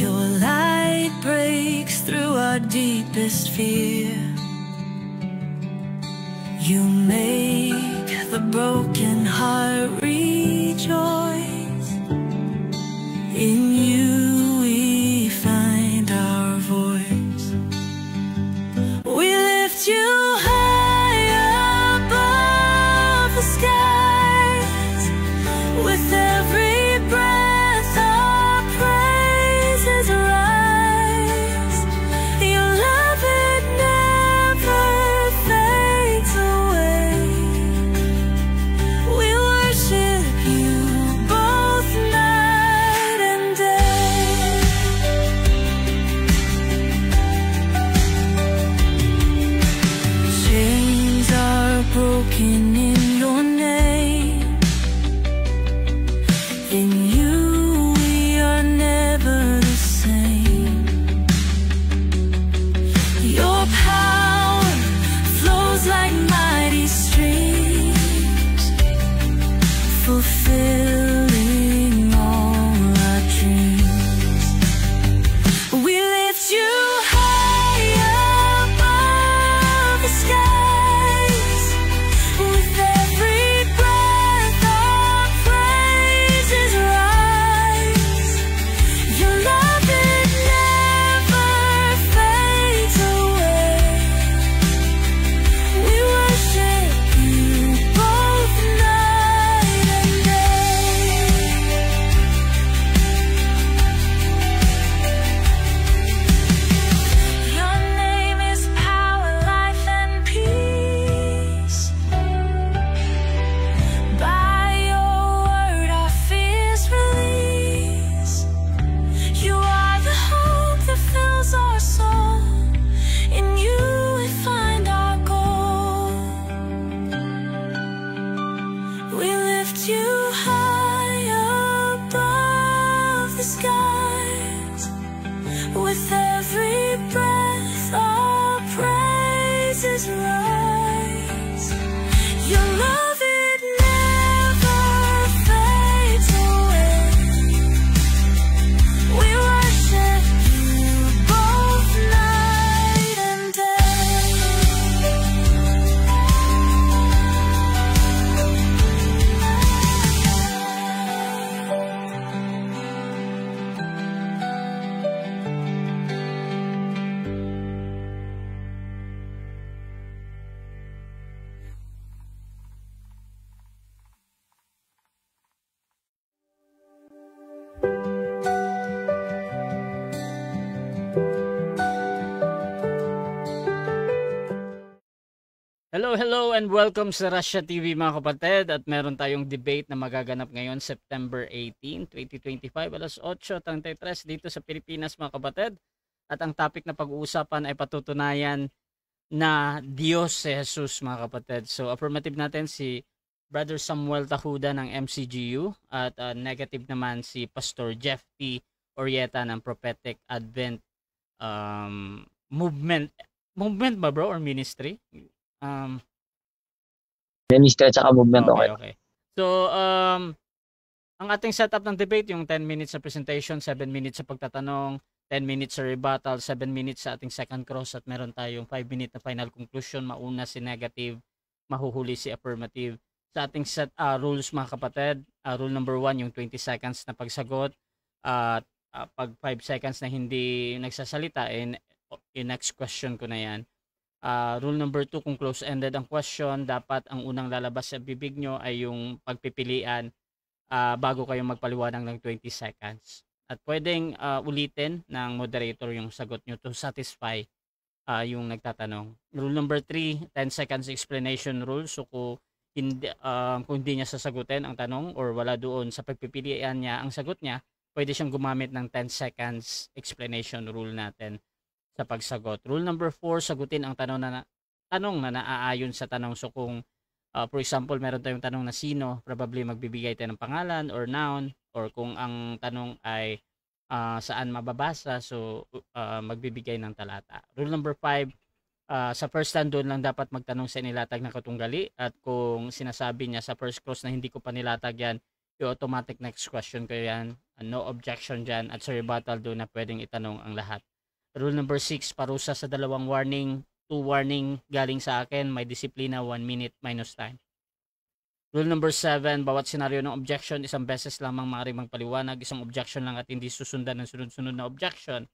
Your light breaks through our deepest fear. You make the broken heart rejoice. In you we find our voice. We lift you high above the skies. With every breath our praises rise. Your love, it never fades away. We worship you both night and day. Chains are broken in your name. In you we are never the same. Your power flows like mighty streams, fulfilling all our dreams. We lift you high above the skies. With every breath our praises rise. Your love, it never fades away. We worship you both night and day. Your name is power, life, and peace. By your word our fears release. You are the hope that fills our soul. In you we find our goal. We lift you high above the skies. With every breath our praises rise. Your love, it never fades away. We worship you both night and day. Hello and welcome sa Russia TV mga kapatid, at meron tayong debate na magaganap ngayon September 18, 2025 alas 8:33 dito sa Pilipinas mga kapatid, at ang topic na pag-uusapan ay patutunayan na Diyos si Jesus mga kapatid. So affirmative natin si Brother Samuel Tahuda ng MCGU, at negative naman si Pastor Jeff T. Orieta ng Prophetic Advent Movement ba bro, or ministry? Ministry at saka movement, okay. Okay. So, ang ating setup ng debate, yung 10 minutes sa presentation, 7 minutes sa pagtatanong, 10 minutes sa rebuttal, 7 minutes sa ating second cross, at meron tayong 5 minute na final conclusion. Mauna si negative, mahuhuli si affirmative. Sa ating set rules mga kapatid, rule number 1, yung 20 seconds na pagsagot, at pag 5 seconds na hindi nagsasalita, in next question ko na yan. Rule number 2, kung close-ended ang question, dapat ang unang lalabas sa bibig nyo ay yung pagpipilian bago kayong magpaliwanag ng 20 seconds. At pwedeng ulitin ng moderator yung sagot nyo to satisfy yung nagtatanong. Rule number 3, 10 seconds explanation rule. So kung hindi niya sasagutin ang tanong or wala doon sa pagpipilian niya ang sagot niya, pwede siyang gumamit ng 10 seconds explanation rule natin sa pagsagot. Rule number 4, sagutin ang tanong na naaayon sa tanong. So kung for example, meron tayong tanong na sino, probably magbibigay tayo ng pangalan or noun, or kung ang tanong ay saan mababasa, so magbibigay ng talata. Rule number 5, sa first stand doon lang dapat magtanong sa nilatag na katunggali, at kung sinasabi niya sa first clause na hindi ko pa nilatag yan, yung automatic next question ko yan. No objection dyan. At sa rebuttal doon na pwedeng itanong ang lahat. Rule number 6, parusa sa 2 warning, 2 warning galing sa akin, may disiplina, 1 minute minus time. Rule number 7, bawat senaryo ng objection, isang beses lamang maaaring magpaliwanag, isang objection lang at hindi susundan ng sunod-sunod na objection.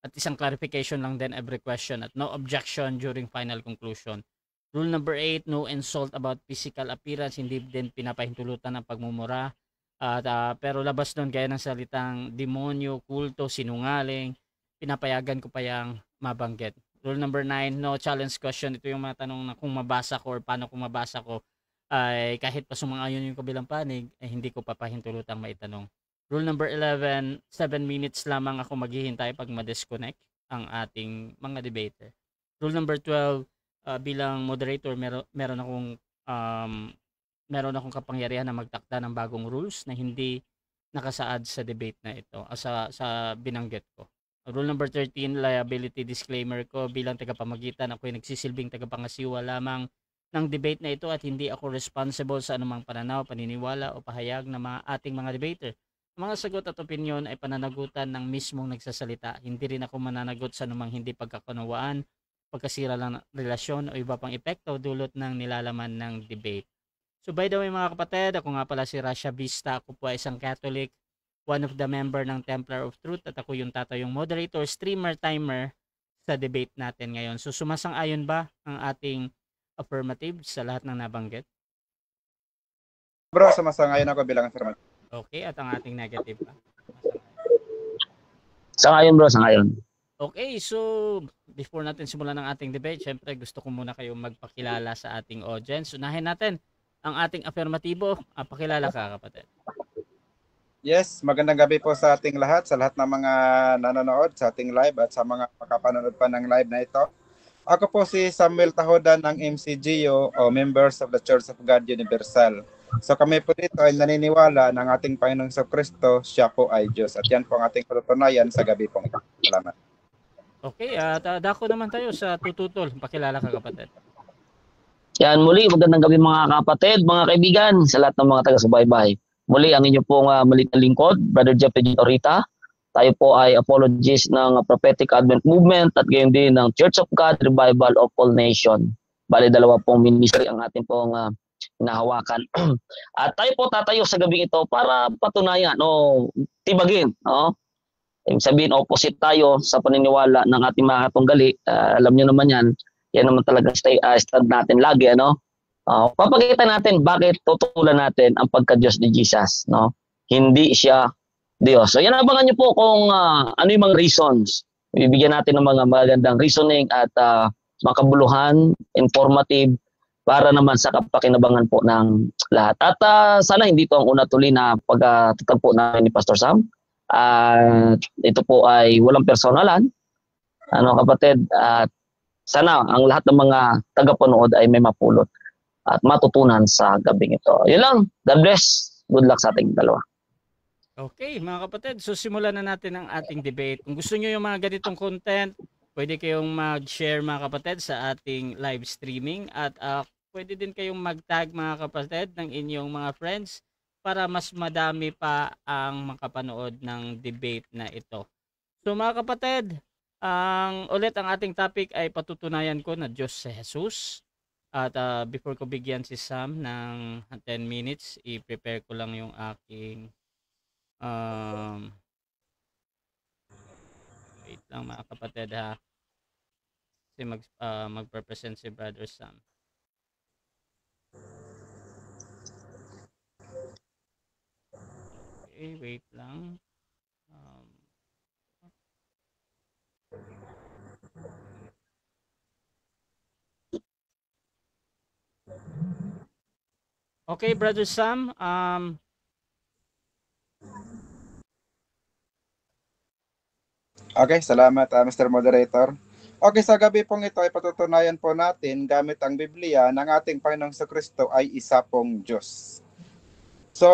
At isang clarification lang din every question at no objection during final conclusion. Rule number 8, no insult about physical appearance, hindi din pinapahintulutan ng pagmumura. Pero labas doon gaya ng salitang demonyo, kulto, sinungaling, pinapayagan ko pa yung mabanggit. Rule number 9, no challenge question. Ito yung mga tanong na kung mabasa ko or paano kung mabasa ko ay kahit pa sumang-ayon yung kabilang panig ay hindi ko papahintulutang maitanong. Rule number 11, 7 minutes lamang ako maghihintay pag ma-disconnect ang ating mga debater. Rule number 12, bilang moderator meron akong kapangyarihan na magtakda ng bagong rules na hindi nakasaad sa debate na ito, sa binanggit ko. Rule number 13, liability disclaimer ko, bilang tagapamagitan ako'y nagsisilbing tagapangasiwa lamang ng debate na ito at hindi ako responsible sa anumang pananaw, paniniwala o pahayag ng ating mga debater. Ang mga sagot at opinyon ay pananagutan ng mismong nagsasalita. Hindi rin ako mananagot sa anumang hindi pagkakunawaan, pagkasira lang ng relasyon o iba pang epekto dulot ng nilalaman ng debate. So by the way mga kapatid, ako nga pala si Rasha Vista. Ako po ay isang Catholic, one of the member ng Templar of Truth at ako yung tatayong moderator, streamer, timer sa debate natin ngayon. So sumasang-ayon ba ang ating affirmative sa lahat ng nabanggit? Bro, sumasang-ayon ako bilang affirmative. Okay, at ang ating negative pa? Sangayon bro, sangayon. Okay, so before natin simulan ng ating debate, syempre gusto ko muna kayong magpakilala sa ating audience. Unahin natin ang ating affirmatibo. Pakilala ka kapatid. Yes, magandang gabi po sa ating lahat, sa lahat ng mga nanonood sa ating live at sa mga makapanood pa ng live na ito. Ako po si Samuel Tahodan ng MCGO o Members of the Church of God Universal. So kami po dito ay naniniwala ng ating Panginoong Kristo, siya po ay Diyos. At yan po ang ating patutunayan sa gabi pong ito. Salamat. Okay, dako naman tayo sa tututol. Pakilala ka kapatid. Yan muli, magandang gabi mga kapatid, mga kaibigan, sa lahat ng mga taga-subaybay. Muli ang inyo pong malit na lingkod, Brother Jeffrey Orita. Tayo po ay apologist ng Prophetic Advent Movement at gayon din ng Church of God Revival of All Nation. Bali, 2 pong ministry ang ating pong hinahawakan. At tayo po tatayo sa gabing ito para patunayan o tibagin. No? Ibig sabihin, opposite tayo sa paniniwala ng ating mga katunggali. Alam nyo naman yan. Yan naman talaga stand natin lagi. Ano? Papakita natin bakit tutulan natin ang pagka-Diyos ni Jesus. No? Hindi siya Diyos. So yan, abangan nyo po kung ano yung mga reasons. Bibigyan natin ng mga magandang reasoning at makabuluhan, informative, para naman sa kapakinabangan po ng lahat. At sana hindi ito ang una tuloy na pagtatagpo namin ni Pastor Sam. Ito po ay walang personalan. Kapatid, sana ang lahat ng mga tagapanood ay may mapulot at matutunan sa gabing ito. Yun lang. God bless. Good luck sa ating dalawa. Okay, mga kapatid, so simulan na natin ang ating debate. Kung gusto nyo yung mga ganitong content, pwede kayong mag-share mga kapatid sa ating live streaming at pwede din kayong mag-tag mga kapatid ng inyong mga friends para mas madami pa ang makapanood ng debate na ito. So mga kapatid, ulit ang ating topic ay patutunayan ko na Diyos si Jesus. At before ko bigyan si Sam ng 10 minutes, i-prepare ko lang yung aking wait lang mga kapatid ha, kasi magpresent si Brother Sam. Okay, wait lang. Okay, Brother Sam, Okay, salamat Mr. Moderator. Okay, sa gabi pong ito ay patutunayan po natin gamit ang Biblia ng ating Panginoong Kristo ay isa pong Diyos. So,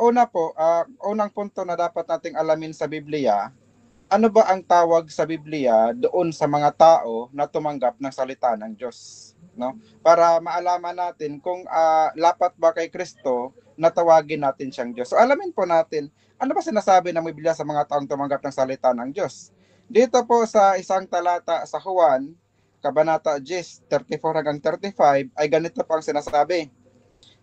unang punto na dapat nating alamin sa Biblia, ano ba ang tawag sa Biblia doon sa mga tao na tumanggap ng salita ng Diyos? No? Para maalaman natin kung lapat ba kay Kristo na tawagin natin siyang Diyos. So alamin po natin, ano ba sinasabi ng Biblia sa mga taong tumanggap ng salita ng Diyos? Dito po sa isang talata sa Juan, Kabanata 10, 34 hanggang 35, ay ganito po ang sinasabi.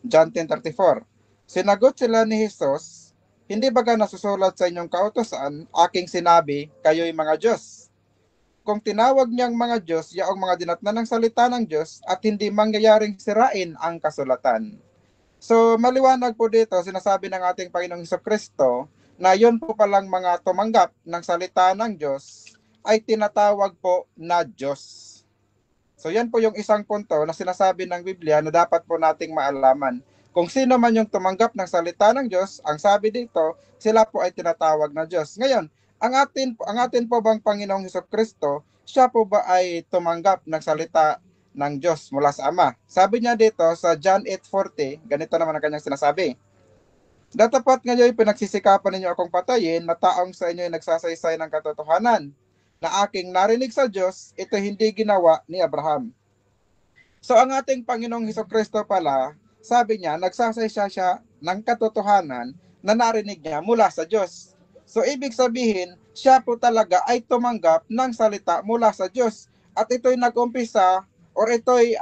John 10:34. Sinagot sila ni Jesus, hindi baga nasusulat sa inyong kautusan, aking sinabi, kayo'y mga Diyos. Kung tinawag niyang mga Diyos, yaong mga dinatnan ng salita ng Diyos, at hindi mangyayaring sirain ang kasulatan. So, maliwanag po dito, sinasabi ng ating Panginoong Hesukristo, na yun po palang mga tumanggap ng salita ng Diyos, ay tinatawag po na Diyos. So, yan po yung isang punto na sinasabi ng Biblia na dapat po nating maalaman. Kung sino man yung tumanggap ng salita ng Diyos, ang sabi dito, sila po ay tinatawag na Diyos. Ngayon, ang atin po bang Panginoong Hesukristo, siya po ba ay tumanggap ng salita ng Diyos mula sa Ama? Sabi niya dito sa John 8:40, ganito naman ang kanyang sinasabi. Datapat ngayon pinagsisikapan ninyo akong patayin na taong sa inyo ay nagsasaysay ng katotohanan na aking narinig sa Diyos, ito hindi ginawa ni Abraham. So ang ating Panginoong Hesukristo pala, sabi niya, nagsasaysay siya ng katotohanan na narinig niya mula sa Diyos. So ibig sabihin, siya po talaga ay tumanggap ng salita mula sa Diyos. At ito'y nag-umpisa, or ito'y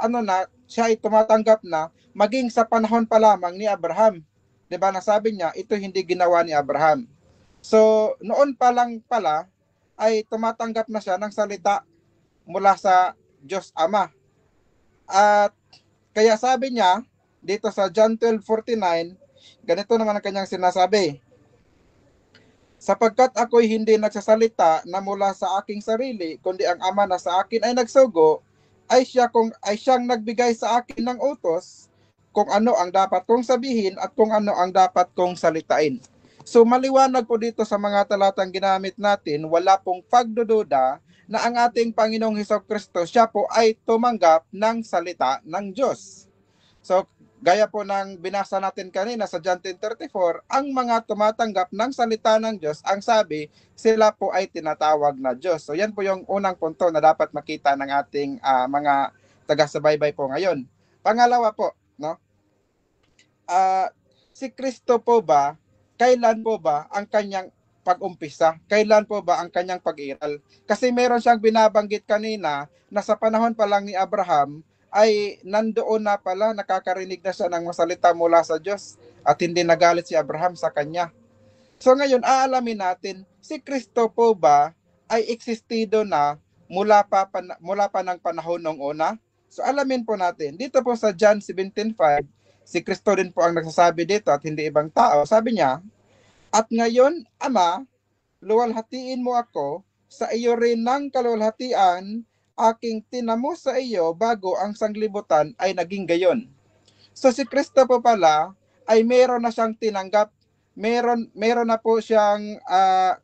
siya ay tumatanggap na maging sa panahon pa lamang ni Abraham. Diba nasabi niya, ito hindi ginawa ni Abraham. So noon pa lang pala, ay tumatanggap na siya ng salita mula sa Diyos Ama. At kaya sabi niya, dito sa John 12:49, ganito naman ang kanyang sinasabi. Sapagkat ako'y hindi nagsasalita na mula sa aking sarili, kundi ang Ama na sa akin ay nagsugo, ay siyang nagbigay sa akin ng utos kung ano ang dapat kong sabihin at kung ano ang dapat kong salitain. So maliwanag po dito sa mga talatang ginamit natin, wala pong pagdududa na ang ating Panginoong Hesukristo, siya po ay tumanggap ng salita ng Diyos. So gaya po ng binasa natin kanina sa John 10:34, ang mga tumatanggap ng salita ng Diyos, ang sabi, sila po ay tinatawag na Diyos. So yan po yung unang punto na dapat makita ng ating mga taga-subaybay po ngayon. Pangalawa po, no? Si Kristo po ba, kailan po ba ang kanyang pag-umpisa? Kailan po ba ang kanyang pag-iral? Kasi meron siyang binabanggit kanina na sa panahon pa lang ni Abraham ay nandoon na pala, nakakarinig na siya ng masalita mula sa Diyos at hindi nagalit si Abraham sa kanya. So ngayon, aalamin natin, si Kristo po ba ay existido na mula pa ng panahon ng una? So alamin po natin, dito po sa John 17:5, si Kristo din po ang nagsasabi dito at hindi ibang tao. Sabi niya, at ngayon, Ama, luwalhatiin mo ako sa iyo rin ng kaluwalhatian, aking tinamo sa iyo bago ang sanglibutan ay naging gayon. So si Kristo po pala ay meron na siyang tinanggap, meron na po siyang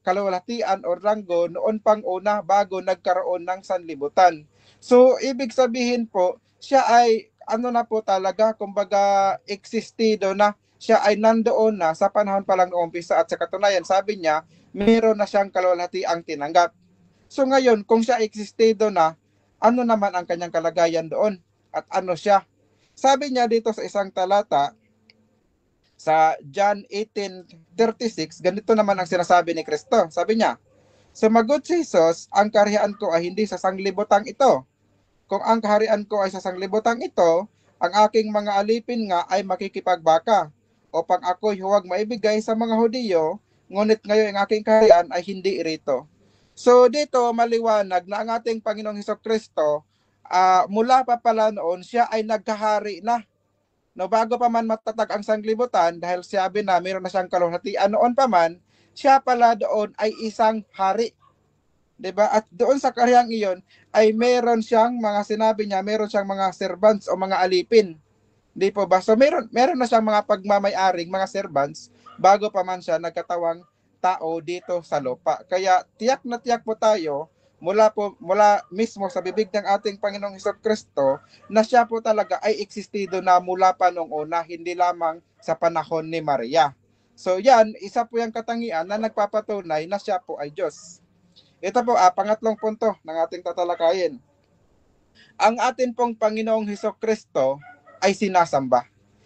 kaluwalhatian o ranggo noon pang una bago nagkaroon ng sanlibutan. So ibig sabihin po, siya ay na po talaga, kumbaga existido na, siya ay nandoon na sa panahon pa lang noong umpisa at sa katunayan, sabi niya, meron na siyang kaluwalhatiang tinanggap. So ngayon, kung siya existido na, ano naman ang kanyang kalagayan doon? At ano siya? Sabi niya dito sa isang talata, sa John 18:36, ganito naman ang sinasabi ni Kristo. Sabi niya, sumagot si Jesus, ang kaharian ko ay hindi sa sanglibutang ito. Kung ang kaharian ko ay sa sanglibutang ito, ang aking mga alipin nga ay makikipagbaka, upang ako'y huwag maibigay sa mga Hudiyo, ngunit ngayon ang aking kaharian ay hindi irito. So dito maliwanag na ang ating Panginoong Hesukristo, mula pa pala noon, siya ay nagkahari na. No, bago pa man matatag ang sanglibutan, dahil sabi na mayroon na siyang kaluwalhatian noon pa man, siya pala doon ay isang hari. Diba? At doon sa kahariang iyon ay meron siyang mga sinabi niya, meron siyang mga servants o mga alipin. Di po ba? So meron na siyang mga pagmamay-aring mga servants bago pa man siya nagkatawang tao dito sa lupa. Kaya tiyak na tiyak po tayo mula mismo sa bibig ng ating Panginoong Hesukristo na siya po talaga ay existido na mula pa noong una, hindi lamang sa panahon ni Maria. So yan, isa po yung katangian na nagpapatunay na siya po ay Diyos. Ito po, pangatlong punto ng ating tatalakayin. Ang atin pong Panginoong Hesukristo ay sinasamba.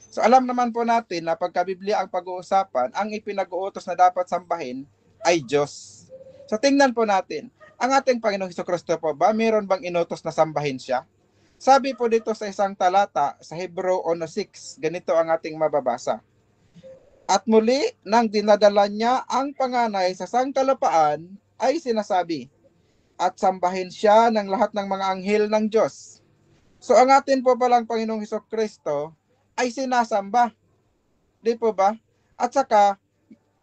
So alam naman po natin na pagka Biblia ang pag-uusapan, ang ipinag-uutos na dapat sambahin ay Diyos. So tingnan po natin, ang ating Panginoong Hesukristo po ba, meron bang inutos na sambahin siya? Sabi po dito sa isang talata sa Hebreo 1:6, ganito ang ating mababasa. At muli, nang dinadala niya ang panganay sa sangkalapaan, ay sinasabi, at sambahin siya ng lahat ng mga anghel ng Diyos. So ang atin po palang Panginoong Hesukristo ay sinasamba. Di po ba? At saka,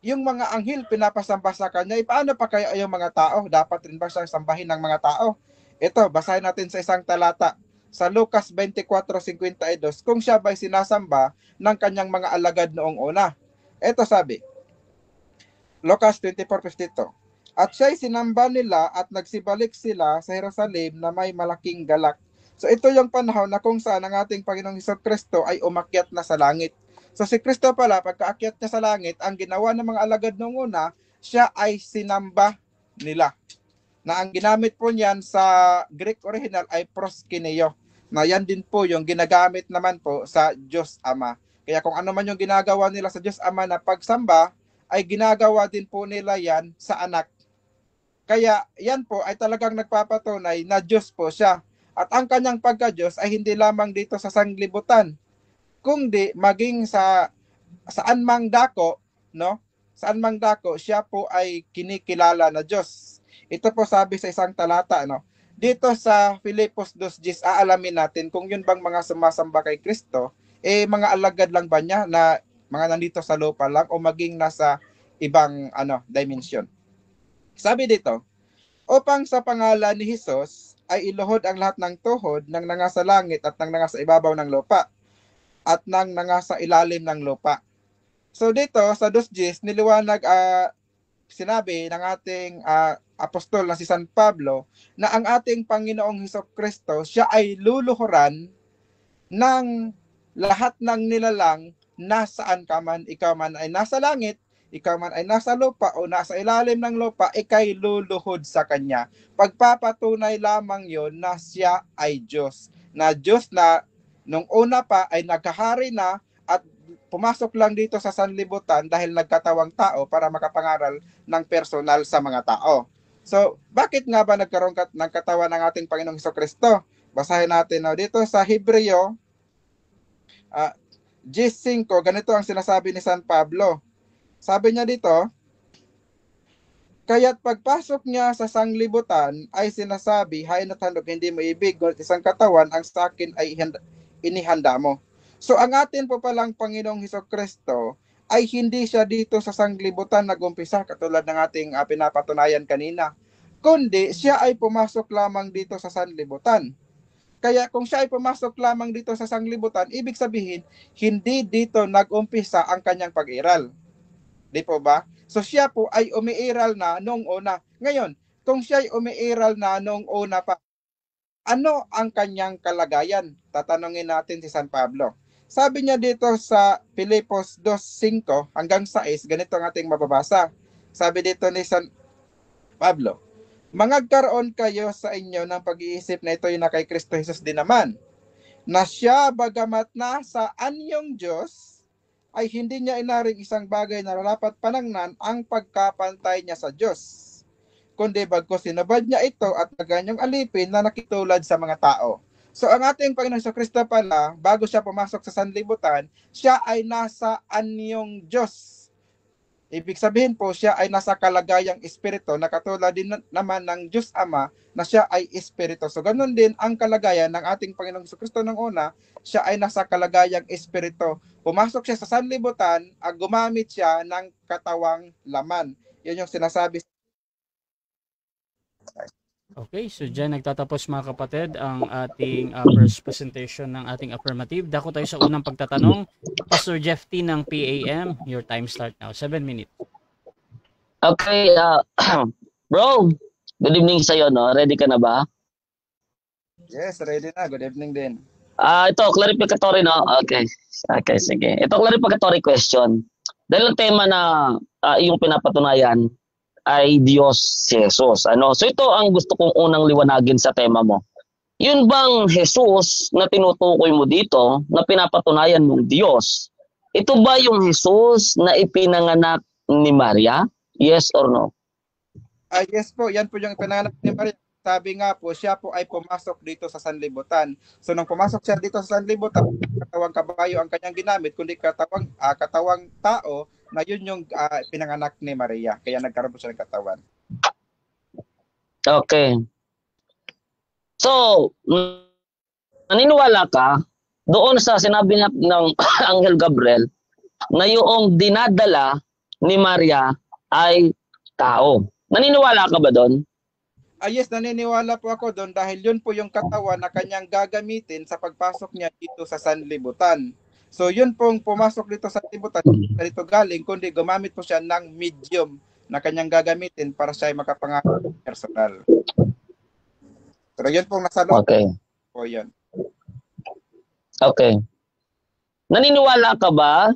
yung mga anghel pinapasamba sa kanya, paano pa kaya yung mga tao? Dapat rin ba siyang sambahin ng mga tao? Ito, basahin natin sa isang talata. Sa Lucas 24:52, kung siya ba'y sinasamba ng kanyang mga alagad noong una. Ito sabi, Lucas 24:52, at siya'y sinamba nila at nagsibalik sila sa Jerusalem na may malaking galak. So ito yung panahon na kung saan ang ating Panginoong Hesukristo ay umakyat na sa langit. So si Kristo pala, pagkaakyat niya sa langit, ang ginawa ng mga alagad noong una, siya ay sinamba nila. Na ang ginamit po niyan sa Greek original ay proskineo. Na yan din po yung ginagamit naman po sa Diyos Ama. Kaya kung ano man yung ginagawa nila sa Diyos Ama na pagsamba, ay ginagawa din po nila yan sa anak. Kaya yan po ay talagang nagpapatunay na Diyos po siya. At ang kanyang pagka-Diyos ay hindi lamang dito sa sanglibutan, kundi maging sa saan mang dako, no? Saan mang dako, siya po ay kinikilala na Diyos. Ito po sabi sa isang talata, no? Dito sa Filipos 2:10, aalamin natin kung yun bang mga sumasamba kay Kristo, mga alagad lang ba niya na mga nandito sa lupa lang o maging nasa ibang dimension. Sabi dito, upang sa pangalan ni Jesus ay iluhod ang lahat ng tuhod ng nangasa langit at ng nangasa ibabaw ng lupa at ng nangasa ilalim ng lupa. So dito sa 2:10 niliwanag sinabi ng ating apostol na si San Pablo na ang ating Panginoong Hesukristo, siya ay luluhuran ng lahat ng nilalang nasaan ka man, ikaw man ay nasa langit, ikaw man ay nasa lupa o nasa ilalim ng lupa, ikay luluhod sa Kanya. Pagpapatunay lamang yon na siya ay Diyos. Na Diyos na nung una pa ay nagkahari na at pumasok lang dito sa sanlibutan dahil nagkatawang tao para makapangaral ng personal sa mga tao. So, bakit nga ba nagkaroon ng katawan ng ating Panginoong Hesukristo? Basahin natin dito sa Hebreo 10:5, ganito ang sinasabi ni San Pablo. Sabi niya dito, kaya't pagpasok niya sa sanglibutan ay sinasabi, hay na't handog hindi mo ibig, ngunit isang katawan ang sa akin ay inihanda mo. So ang atin po palang Panginoong Hesukristo ay hindi siya dito sa sanglibutan nag-umpisa katulad ng ating pinapatunayan kanina, kundi siya ay pumasok lamang dito sa sanlibutan. Kaya kung siya ay pumasok lamang dito sa sanglibutan, ibig sabihin, hindi dito nag-umpisa ang kanyang pag-iral. Di po ba? So siya po ay umiiral na noong una. Ngayon, kung siya ay umiiral na noong una pa, ano ang kanyang kalagayan? Tatanungin natin si San Pablo. Sabi niya dito sa Filipos 2:5 hanggang 6, ganito ang ating mababasa. Sabi dito ni San Pablo, mangagkaroon kayo sa inyo ng pag-iisip na ito'y na kay Kristo Jesus din naman, na siya bagamat nasa anyong Diyos, ay hindi niya inaring isang bagay na dapat panangnan ang pagkapantay niya sa Diyos, kundi bagkus sinabad niya ito at naganyang alipin na nakitulad sa mga tao. So ang ating Panginoon Jesucristo pala, bago siya pumasok sa sanlibutan, siya ay nasa anyong Diyos. Ibig sabihin po, siya ay nasa kalagayang espiritu na katulad din naman ng Diyos Ama na siya ay espiritu. So ganun din ang kalagayan ng ating Panginoong Jesucristo nung una, siya ay nasa kalagayang espiritu. Pumasok siya sa sanlibutan, gumamit siya ng katawang laman. Yun yung sinasabi. Okay, so dyan nagtatapos mga kapatid ang ating first presentation ng ating affirmative. Dako tayo sa unang pagtatanong. Pastor Jeff T ng PAM, your time start now. 7 minutes. Okay, bro, good evening sa'yo, no? Ready ka na ba? Yes, ready na. Good evening din. Ito, clarificatory, no? Okay, sige. Ito, clarificatory question. Dahil ang tema na yung pinapatunayan ay Diyos si Jesus. So ito ang gusto kong unang liwanagin sa tema mo. Yun bang Jesus na tinutukoy mo dito na pinapatunayan mong Diyos? Ito ba yung Jesus na ipinanganak ni Maria? Yes or no? Yes po, yan po yung pinanganak ni Maria. Sabi nga po, siya po ay pumasok dito sa sanlibutan. So nung pumasok siya dito sa sanlibutan, katawang kabayo ang kanyang ginamit, kundi katawang tao, na yun yung pinanganak ni Maria. Kaya nagkaroon po siya ng katawan. Okay. So, naniniwala ka doon sa sinabi ng Anghel Gabriel na yung dinadala ni Maria ay tao. Naniniwala ka ba doon? Yes, naniniwala po ako doon dahil yun po yung katawan na kanyang gagamitin sa pagpasok niya dito sa sanlibutan. So yun pong pumasok dito sa sanlibutan, dito galing, kundi gumamit po siya ng medium na kanyang gagamitin para siya ay makapangaral personal. Pero yun pong nasa loob po yun. Okay. Naniniwala ka ba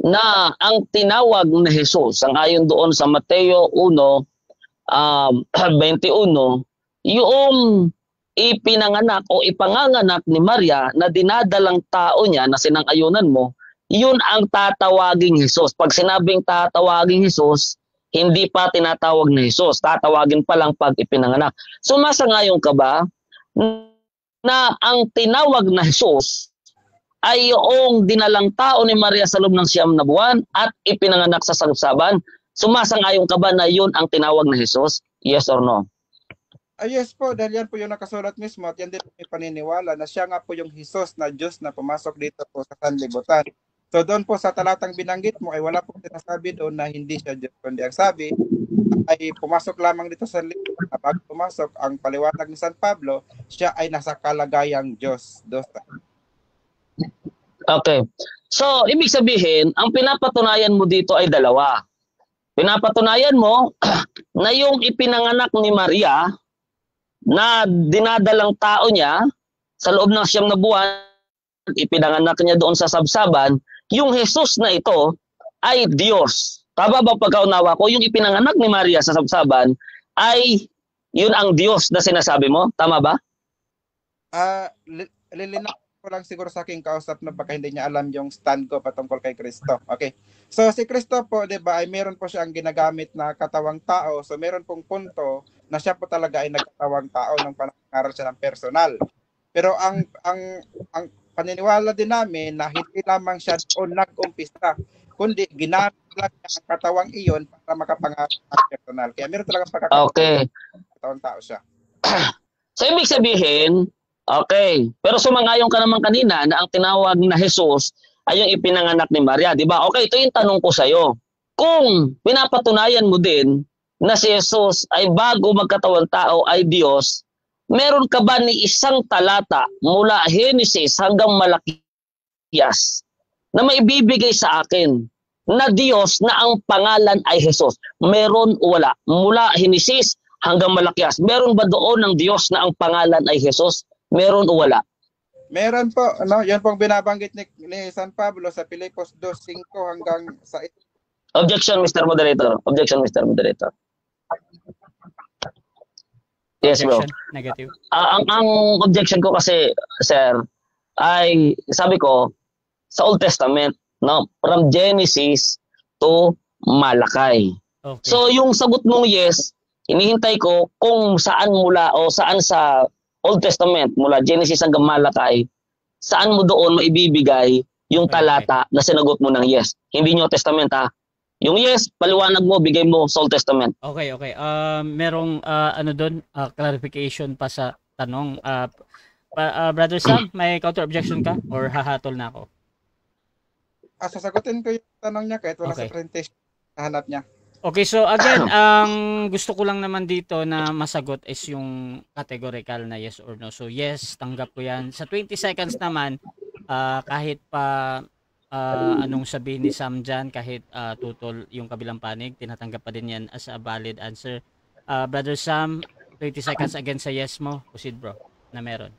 na ang tinawag na Jesus, ang ayon doon sa Mateo 1:21, yung ipinanganak o ipanganganak ni Maria na dinadalang tao niya na sinang-ayunan mo, yun ang tatawaging Jesus. Pag sinabing tatawaging Jesus, hindi pa tinatawag na Jesus. Tatawagin pa lang pag ipinanganak. Sumasangayon ka ba na ang tinawag na Jesus ay yung dinalang tao ni Maria sa loob ng 9 na buwan at ipinanganak sa salubsaban? Sumasangayon ka ba na yun ang tinawag na Jesus? Yes or no? Yes po, dahil yan po yung nakasulat mismo at yan din may paniniwala na siya nga po yung Jesus na Diyos na pumasok dito po sa sanlibutan. So doon po sa talatang binanggit mo ay wala pong sinasabi doon na hindi siya Diyos. Kundi ang sabi ay pumasok lamang dito sa sanlibutan. Bago pumasok, ang paliwanag ni San Pablo, siya ay nasa kalagayang Diyos. Okay. So, ibig sabihin, ang pinapatunayan mo dito ay dalawa. Pinapatunayan mo na yung ipinanganak ni Maria na dinadalang tao niya sa loob ng 9 na buwan, ipinanganak niya doon sa sabsaban, yung Jesus na ito ay Diyos. Tama ba pagkaunawa ko? Yung ipinanganak ni Maria sa sabsaban ay yun ang Diyos na sinasabi mo? Tama ba? Lilinawin ko lang siguro sa aking kausap na baka hindi niya alam yung stand ko patungkol kay Kristo. Okay. So si Kristo po, 'di ba, ay meron po siyang ginagamit na katawang tao. So meron pong punto na siya po talaga ay nagkatawang tao nung panangaral siya ng personal. Pero ang paniniwala din namin na hindi lamang siya doon nag-umpisa, kundi ginamit lang niya ang katawang iyon para makapangaral ng personal. Kaya meron talaga katawang tao siya. So ibig sabihin, okay. Pero sumangayon ka naman kanina na ang tinawag na Jesus ay yung ipinanganak ni Maria, di ba? Okay, ito yung tanong ko sa'yo. Kung pinapatunayan mo din na si Jesus ay bago magkatawang tao ay Diyos, meron ka ba ni isang talata mula Genesis hanggang Malakias na maibibigay sa akin na Diyos na ang pangalan ay Jesus? Meron o wala? Mula Genesis hanggang Malakias, meron ba doon ng Diyos na ang pangalan ay Jesus? Meron o wala? Meron po, ano, yan pong binabanggit ni San Pablo sa Filipos 2:5 hanggang sa Objection, Mr. Moderator. Objection, Mr. Moderator. Yes, bro. Negative. Ang objection ko kasi, sir, ay sabi ko sa Old Testament, no, from Genesis to Malakay. Okay. So yung sagot mong yes, hinihintay ko kung saan mula o saan sa Old Testament, mula Genesis hanggang Malakay, saan mo doon maibibigay yung talata na sinagot mo ng yes. Hindi New Testament, ha. Yung yes, paliwanag mo, bigay mo sa Old Testament. Okay. Merong clarification pa sa tanong. Brother Sam, may counter objection ka or hahatol na ako? Sasagutin ko yung tanong niya kahit wala sa presentation na hanap niya. Okay, so again, ang gusto ko lang naman dito na masagot is yung categorical na yes or no. So yes, tanggap ko yan. Sa 20 seconds naman, kahit pa anong sabihin ni Sam dyan, kahit tutol yung kabilang panig, tinatanggap pa din yan as a valid answer. Brother Sam, 20 seconds again sa yes mo. Proceed bro, na meron.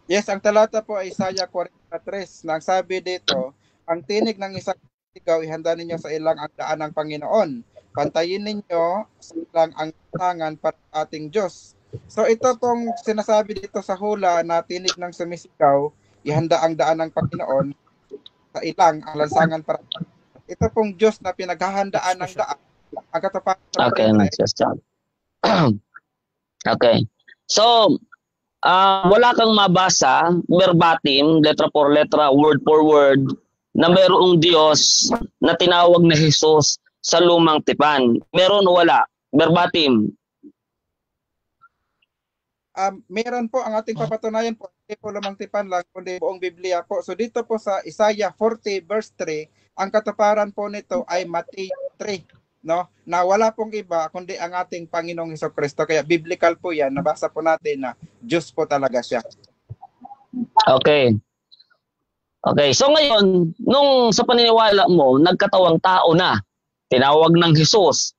Yes, ang talata po ay Isaiah 43. Nang sabi dito, ang tinig ng isang sigaw, ihanda ninyo sa ilang ang daan ng Panginoon. Pantayin ninyo sa ilang ang tangan para ating Diyos. So ito pong sinasabi dito sa hula na tinig ng sumisigaw, ihanda ang daan ng Panginoon sa ilang ang lansangan para ito pong Diyos na pinaghahandaan ng daan ang katapat sa Okay, next question. Okay. So, wala kang mabasa verbatim, letra por letra, word for word, na mayroong Diyos na tinawag na Jesus sa lumang tipan. Meron o wala? Verbatim. Meron po ang ating papatunayan po, hindi po lamang tipan lang, kundi buong Biblia po. So dito po sa Isaiah 40 verse 3, ang katuparan po nito ay Matthew 3, no? Na wala pong iba kundi ang ating Panginoong Hesukristo. Kaya biblical po 'yan. Nabasa po natin na Diyos po talaga siya. Okay. Okay. So ngayon, nung sa paniniwala mo, nagkatawang tao na, tinawag ng Jesus,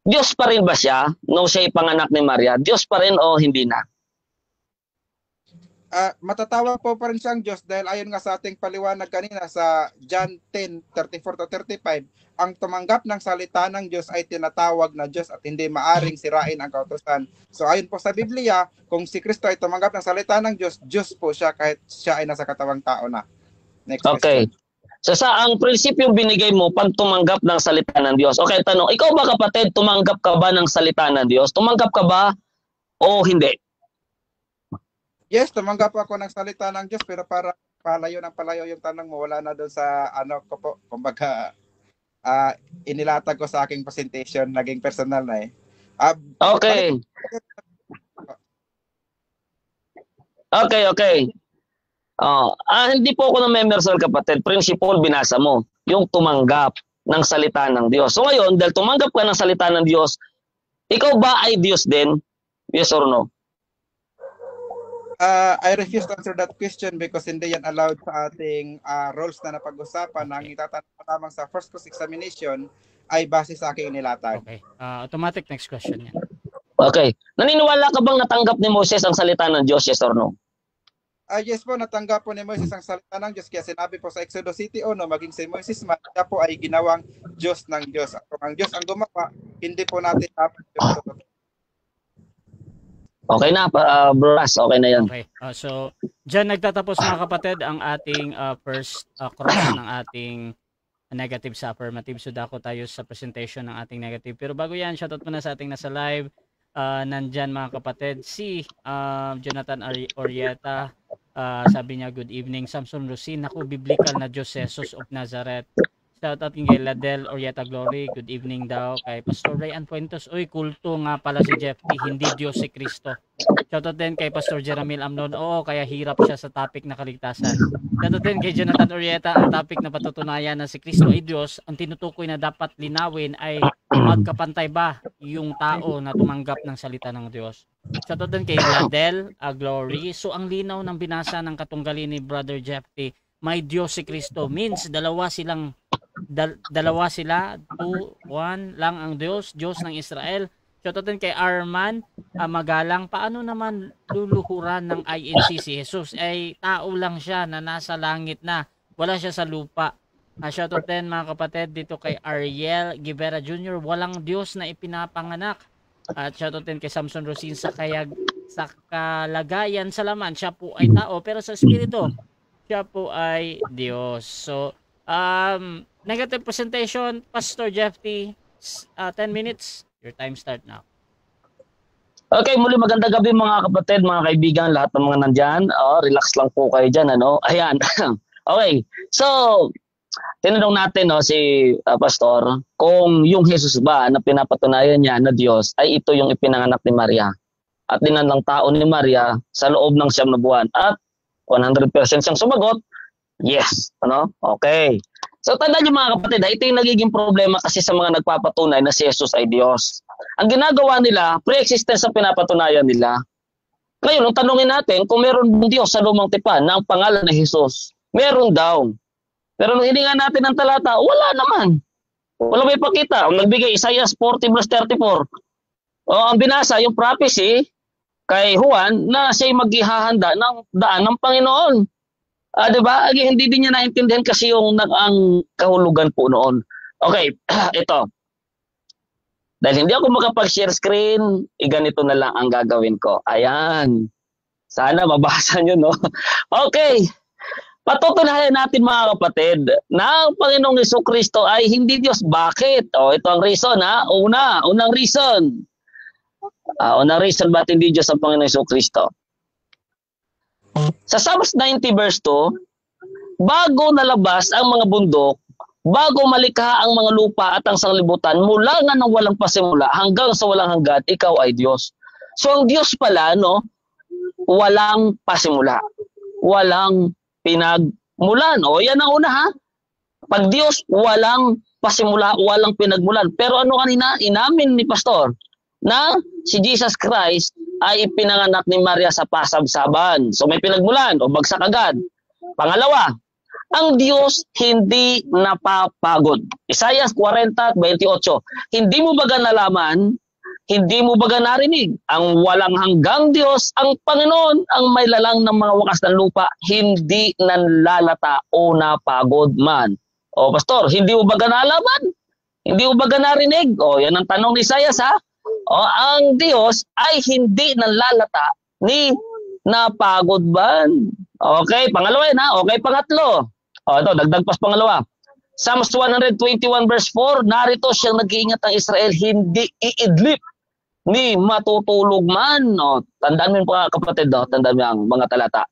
Diyos pa rin ba siya nung siya ipanganak ni Maria? Diyos pa rin o hindi na? Matatawag po pa rin siyang Diyos dahil ayon nga sa ating paliwanag kanina sa John 10:34-35, ang tumanggap ng salita ng Diyos ay tinatawag na Diyos at hindi maaring sirain ang kautusan. So ayon po sa Biblia, kung si Kristo ay tumanggap ng salita ng Diyos, Diyos po siya kahit siya ay nasa katawang tao na. Next Okay. question. So sa ang prinsipyo binigay mo pag tumanggap ng salita ng Diyos. Okay, tanong, ikaw ba kapatid, tumanggap ka ba ng salita ng Diyos? Tumanggap ka ba o hindi? Yes, tumanggap po ako ng salita ng Diyos pero para palayo yung tanong mo, wala na doon sa ano ko po, kumbaga inilatag ko sa aking presentation, naging personal na eh. Okay. Okay. Hindi po ako na-memersal kapatid. Principle binasa mo, yung tumanggap ng salita ng Diyos. So ngayon, dahil tumanggap ka ng salita ng Diyos, ikaw ba ay Diyos din? Yes or no? I refuse to answer that question because hindi yan allowed sa ating rules na napag-usapan. Ang itatanong lamang sa first course examination ay base sa aking inilatag. Okay. Automatic next question yan. Okay. Naniniwala ka bang natanggap ni Moses ang salita ng Diyos? Yes or no? Yes po, natanggap po ni Moises ang salita ng Diyos. Kaya sinabi po sa Exodus City 1, maging si Moises man, siya po ay ginawang Diyos ng Diyos. At kung ang Diyos ang gumawa, hindi po natin dapat Diyos. Okay na, Bras. Okay na yan. Okay. So, dyan nagtatapos mga kapatid ang ating first cross ng ating negative sa affirmative. So, dako tayo sa presentation ng ating negative. Pero bago yan, shoutout muna sa ating nasa live. Nandyan mga kapatid, si Jonathan Orieta. Sabi niya, good evening. Samson Rosin, ako biblical na Diyos Jesus of Nazareth. Shoutout kay Ladel Orieta Glory, good evening daw. Kay Pastor Rayan Fuentes, uy, kulto nga pala si Jeff T, hindi Diyos si Kristo. Shoutout din kay Pastor Jeramil Amnon, oo, kaya hirap siya sa topic na kaligtasan. Shoutout din kay Jonathan Orieta, ang topic na patutunayan na si Kristo ay Diyos, ang tinutukoy na dapat linawin ay magkapantay ba yung tao na tumanggap ng salita ng Diyos. Shoutout din kay Ladel Glory, so ang linaw ng binasa ng katunggali ni Brother Jeff T, may Diyos si Kristo, means dalawa sila, 2, 1 lang ang Diyos ng Israel. Shoutout din kay Arman Magalang, paano naman luluhuran ng INC si Jesus? Ay tao lang siya na nasa langit na, wala siya sa lupa. Shoutout din mga kapatid dito kay Ariel Givera Jr., walang Diyos na ipinapanganak. At shoutout din kay Samson Rosin, sa kalagayan sa laman, siya po ay tao, pero sa espiritu, siya po ay Diyos. So, negative presentation, Pastor Jeff T, 10 minutes. Your time start now. Okay, muli magandang gabi mga kapatid, mga kaibigan, lahat ng mga nandyan. Relax lang po kayo dyan, ano? Ayan. Okay, so, tinanong natin si Pastor, kung yung Jesus ba na pinapatunayan niya na Diyos ay ito yung ipinanganak ni Maria at dinanlang tao ni Maria sa loob ng 9 na buwan. At 100% siyang sumagot, yes. Ano? Okay. So tandaan niyo mga kapatid, ito yung nagiging problema kasi sa mga nagpapatunay na si Jesus ay Diyos. Ang ginagawa nila, pre-existence ang pinapatunayan nila. Ngayon, nung tanungin natin kung meron Diyos sa lumang tipan na ang pangalan na Jesus, meron daw. Pero nung hininga natin ng talata, wala naman. Wala may pakita. Ang nagbigay, Isaiah 40 verse 34. Ang binasa, yung prophecy kay Juan na siya'y maghihahanda ng daan ng Panginoon. Diba? Hindi din niya naintindihan kasi yung ang kahulugan po noon. Okay, ito. Dahil hindi ako makapag-share screen, ganito na lang ang gagawin ko. Ayan. Sana mabasa nyo, no? Okay. Patutunayan natin mga kapatid na ang Panginoong Jesucristo ay hindi Diyos. Bakit? Ito ang reason, ha? Unang reason. Unang reason ba't hindi Diyos ang Panginoong Jesucristo. Sa Psalms 90 verse 2, bago nalabas ang mga bundok, bago malikha ang mga lupa at ang sanglibutan, mula nga ng walang pasimula hanggang sa walang hanggan, ikaw ay Diyos. So ang Diyos pala, no, walang pasimula. Walang pinagmulan. Yan ang una, ha? Pag Diyos, walang pasimula, walang pinagmulan. Pero ano kanina, inamin ni Pastor, na si Jesus Christ ay ipinanganak ni Maria sa pasabsaban. So may pinagmulan o bagsak agad. Pangalawa, ang Diyos hindi napapagod. Isaiah 40:28. Hindi mo ba nalaman, hindi mo ba narinig, ang walang hanggang Diyos, ang Panginoon, ang may lalang ng mga wakas ng lupa, hindi nanlalata o napagod man. Pastor, hindi mo ba nalaman? Hindi mo ba narinig? Yan ang tanong ni Isaiah, ha? Ang Diyos ay hindi nanlalata ni napagod man. Okay, pangalawa yan, ha? Okay, pangatlo. Ito, dagdag pas pangalawa. Psalms 121 verse 4, narito siyang nag-iingat ng Israel, hindi iidlip ni matutulog man. Tandaan mo yung mga kapatid, tandaan mo yung mga talata.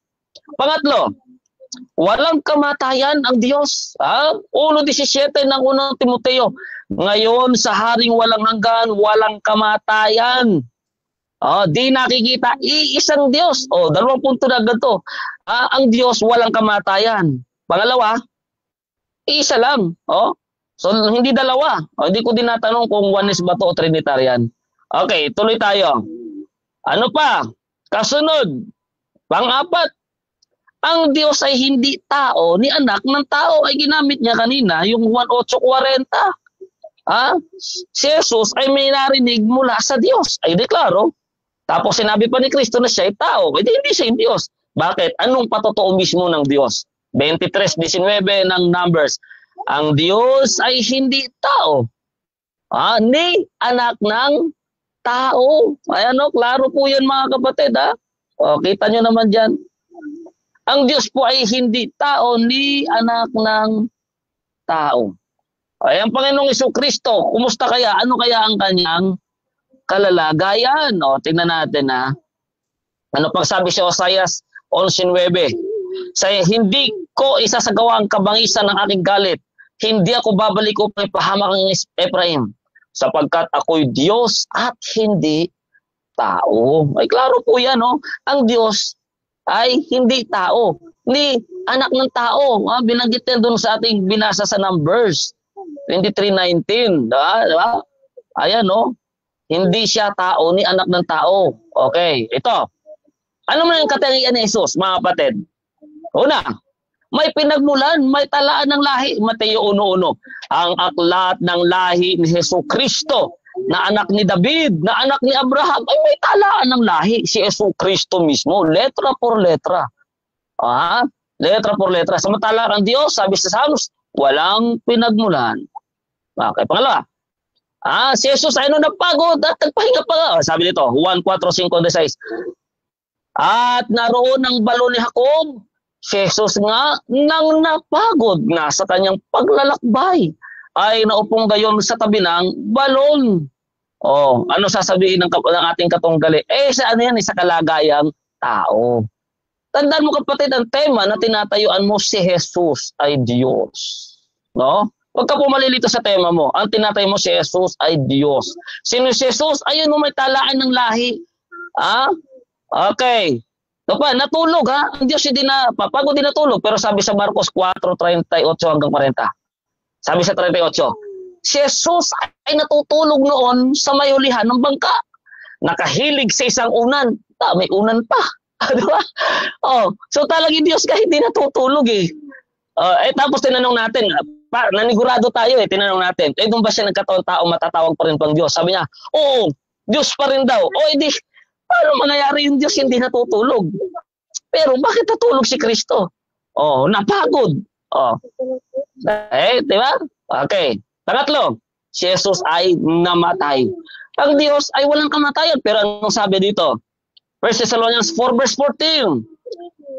Pangatlo, walang kamatayan ang Diyos. 1:17 ng unang Timoteo. Ngayon sa haring walang hanggan, walang kamatayan. Di nakikita, iisang Diyos. Dalawang punto na ganito. Ang Diyos walang kamatayan. Pangalawa, isa lang. So hindi dalawa. Hindi ko din natanong kung oneness ba to o Trinitarian. Okay, tuloy tayo. Ano pa? Kasunod, pang-apat, ang Diyos ay hindi tao, ni anak ng tao. Ay ginamit niya kanina, yung 1:8:40. Si Jesus ay may narinig mula sa Diyos. Ay deklaro. Tapos sinabi pa ni Kristo na siya ay tao. Hindi siya yung Diyos. Bakit? Anong patotoo mismo ng Diyos? 23:19 ng Numbers. Ang Diyos ay hindi tao. Ni anak ng tao. Klaro po yan mga kapatid, ha? Kita nyo naman dyan. Ang Diyos po ay hindi tao, ni anak ng tao. Ang Panginoong Jesucristo, kumusta kaya? Ano kaya ang kanyang kalalagayan? Tingnan natin, ha? Ano pang sabi si Hosea 11:9? Hindi ko isasagawa ang kabangisan ng aking galit. Hindi ako babalik upang ipahamak ang Ephraim, sapagkat ako'y Diyos at hindi tao. Ay klaro po yan, no? Ang Diyos ay hindi tao, ni anak ng tao. Binanggit yan doon sa ating binasa sa Numbers 23:19. Diba? Ayan, no? Hindi siya tao, ni anak ng tao. Okay, ito. Ano man ang katangian ni Jesus, mga kapatid? Una, may pinagmulan, may talaan ng lahi. Mateo 1:1. Ang aklat ng lahi ni Jesucristo, na anak ni David, na anak ni Abraham, ay may talaan ng lahi. Si Jesucristo mismo, letra por letra. Letra por letra. Samantala ang Diyos, sabi sa Psalms, walang pinagmulan. Okay, pangalawa. Si Jesus ay napagod at nagpahinga pa. Sabi dito, Juan 4:5-6. At naroon ang balon ni Jacob, si Jesus nga nang napagod na sa kanyang paglalakbay, ay naupong gayon sa tabi ng balon. Ano sasabihin ng ating katunggali? Sa ano yan? Sa kalagayang tao. Tandaan mo kapatid, ang tema na tinatayuan mo, si Jesus ay Diyos. No? Huwag ka po malilito sa tema mo. Ang tinatayo mo, si Jesus ay Diyos. Sino si Jesus? Ayun mo, may talaan ng lahi. Okay. Ito pa, natulog, ha? Ang Diyos hindi na, papagod din natulog. Pero sabi sa Marcos 4:38-40. Sabi sa 38, si Jesus ay natutulog noon sa may ulihan ng bangka. Nakahilig sa isang unan. May unan pa. Diba? So talagang Diyos ka hindi natutulog eh. Tapos tinanong natin, nanigurado tayo eh, tinanong natin, doon ba siya nagkataon tao matatawag pa rin pang Diyos? Sabi niya, oo, Diyos pa rin daw. Edi, paano mangyayari yung Diyos hindi natutulog? Pero bakit natulog si Kristo? Napagod. Diba? Okay. Pangatlo, si Jesus ay namatay. Ang Diyos ay walang kamatayan. Pero anong sabi dito? 1 Thessalonians 4 verse 14.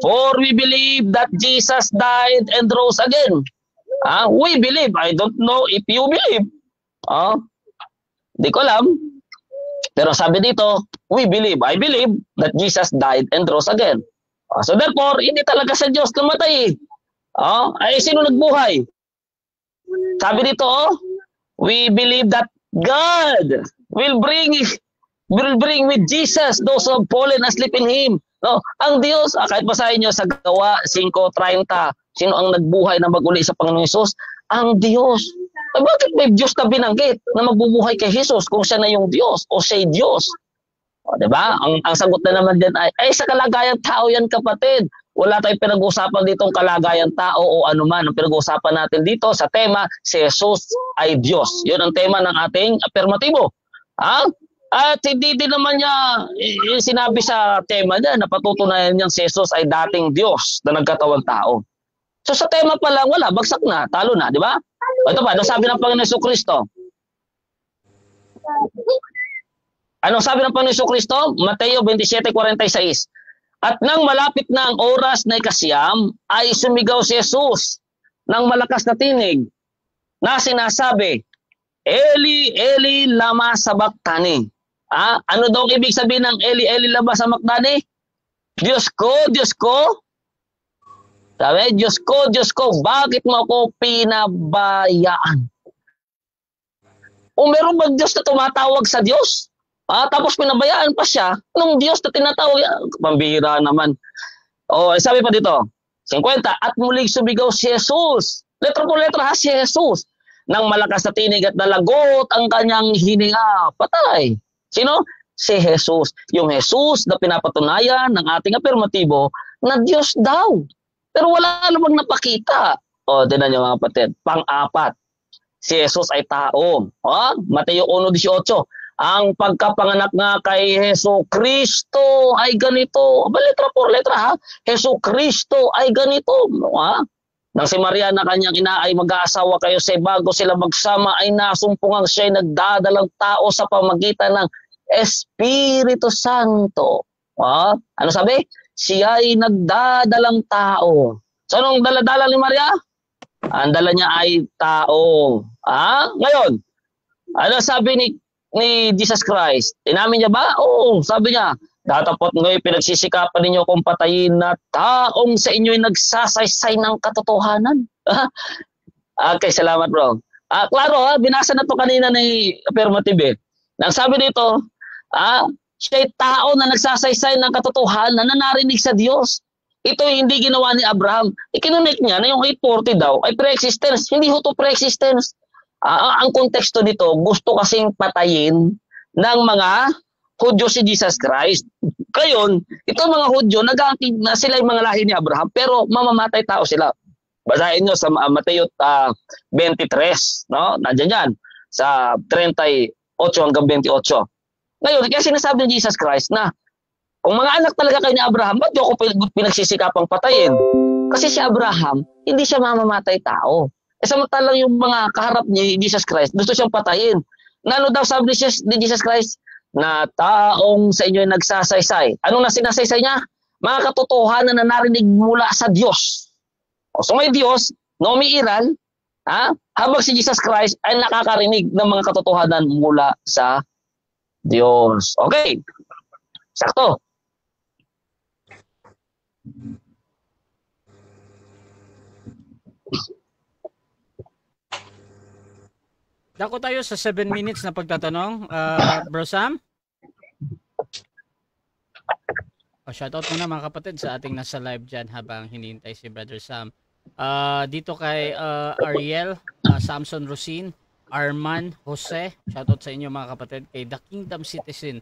For we believe that Jesus died and rose again. We believe. I don't know if you believe. Di ko alam. Pero sabi dito, we believe. I believe that Jesus died and rose again. So therefore, hindi talaga sa Diyos namatay. Ay sino nagbuhay? Sabi dito, we believe that God will bring with Jesus those who have fallen asleep in Him. No, ang Diyos, kahit basahin nyo sa Gawa 5:30, sino ang nagbuhay na maguli sa Panginoong Hesus? Ang Diyos. Bakit may Diyos na binanggit na magbubuhay kay Jesus kung siya na yung Diyos o siya'y Diyos? Diba? Ang sagot na naman dyan ay sa kalagayan tao yan, kapatid. Wala tayong pinag-uusapan ditong kalagayan tao o anuman. Ang pinag-uusapan natin dito sa tema, si Jesus ay Diyos. Yun ang tema ng ating afirmatibo. At hindi din naman niya sinabi sa tema niya na patutunayan niyang si Jesus ay dating Diyos na nagkatawang tao. So sa tema pa lang, wala, bagsak na, talo na, di ba? Ito ba, ano sabi ng Panginoon Jesucristo? Anong sabi ng Panginoon Jesucristo? Mateo 27:46. At nang malapit na ang oras na ikasiyam, ay sumigaw si Jesus ng malakas na tinig na sinasabi, Eli, Eli, lama sabachthani. Ano daw ibig sabihin ng Eli, Eli, lama sabachthani? Diyos ko, sabi, Diyos ko, bakit mo ako pinabayaan? O meron bang Diyos na tumatawag sa Diyos? Tapos pinabayaan pa siya nung Diyos na tinatawag. Pambihira naman. Sabi pa dito, 50, at muling sumigaw si Jesus. Letra po letra si Jesus. Nang malakas na tinig at nalagot ang kanyang hininga. Patay. Sino? Si Jesus. Yung Jesus na pinapatunayan ng ating afirmatibo na Diyos daw. Pero wala namang napakita. Tinan niyo mga kapatid. Pang-apat, si Jesus ay tao. Mateo 1:18. Ang pagkapanganak nga kay Hesus Kristo ay ganito. Letra por letra ha. Hesus Kristo ay ganito. Nang si Maria na kanyang ina ay mag-aasawa kayo sa bago sila magsama ay nasumpungang siya ay nagdadalang tao sa pamagitan ng Espiritu Santo. Ano sabi? Siya ay nagdadalang tao. So anong daladala ni Maria? Ang dala niya ay tao. Ngayon, ano sabi ni Jesus Christ? Inamin niya ba? Oo, sabi niya, datapot ngayon pinagsisikapan ninyo kung patayin na taong sa inyo'y nagsasaysay ng katotohanan. Okay, salamat bro. Klaro, binasa na to kanina ni affirmative. Nang sabi dito, siya'y tao na nagsasaysay ng katotohanan na narinig sa Diyos. Ito hindi ginawa ni Abraham. Ikinunik niya na yung 840 daw ay pre-existence. Hindi ho to pre-existence. Ang konteksto nito, gusto kasing patayin ng mga Hudyo si Jesus Christ. Ngayon, itong mga Hudyo, nag-aangkin na sila yung mga lahi ni Abraham, pero mamamatay tao sila. Basahin nyo sa Mateo 23, no? Nandiyan yan, sa 38 hanggang 28. Ngayon, kaya sinasabi ni Jesus Christ na, kung mga anak talaga kayo ni Abraham, ba't di ako pinagsisikapang patayin? Kasi si Abraham, hindi siya mamamatay tao. Samantalang yung mga kaharap ni Jesus Christ, gusto siyang patayin. Na ano daw sabi ni Jesus Christ? Na taong sa inyo nagsasaysay. Anong na sinasaysay niya? Mga katotohanan na narinig mula sa Diyos. So may Diyos na umiiral, habang si Jesus Christ ay nakakarinig ng mga katotohanan mula sa Diyos. Okay. Sakto. Dako tayo sa 7 minutes na pagtatanong, Bro Sam. Shoutout muna mga kapatid sa ating nasa live dyan habang hinihintay si Brother Sam. Dito kay Ariel, Samson Rosin, Arman Jose. Shoutout sa inyo mga kapatid, kay The Kingdom Citizen.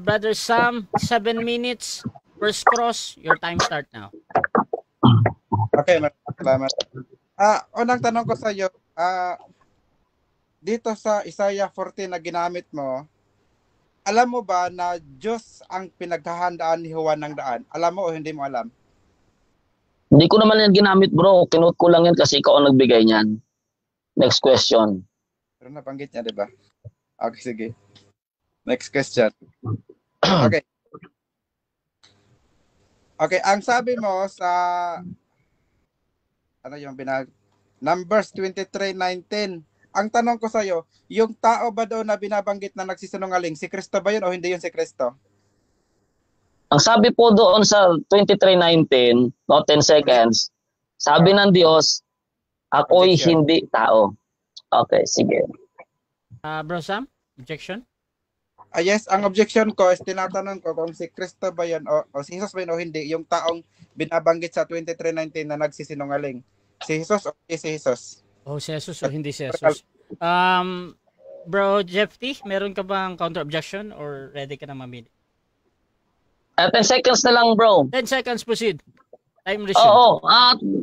Brother Sam, 7 minutes, first cross, your time start now. Okay, salamat. Unang tanong ko sa iyo, dito sa Isaiah 14 na ginamit mo, alam mo ba na Diyos ang pinaghahandaan ni Juan ng daan? Alam mo o hindi mo alam? Hindi ko naman yan ginamit bro. Kinote ko lang yan kasi ikaw ang nagbigay niyan. Next question. Pero nabanggit niya, di ba? Okay, sige. Next question. Okay. Okay, ang sabi mo sa ano yung Numbers 23:19. Ang tanong ko sa iyo, yung tao ba doon na binabanggit na nagsisinungaling, si Kristo ba yun o hindi yun si Kristo? Ang sabi po doon sa 23:19, no, 10 seconds, sabi ng Diyos, ako'y Objection. hindi tao. Okay, sige. Bro Sam, objection? Yes, ang objection ko is tinatanong ko kung si Kristo ba yun o si Jesus ba yun o hindi, yung taong binabanggit sa 23:19 na nagsisinungaling. Si Jesus o si Jesus? O si Jesus o hindi si Jesus? Bro Jeff T, meron ka bang counter objection or ready ka na mamili? 10 seconds na lang, bro. 10 seconds, proceed. Time resume. Oo,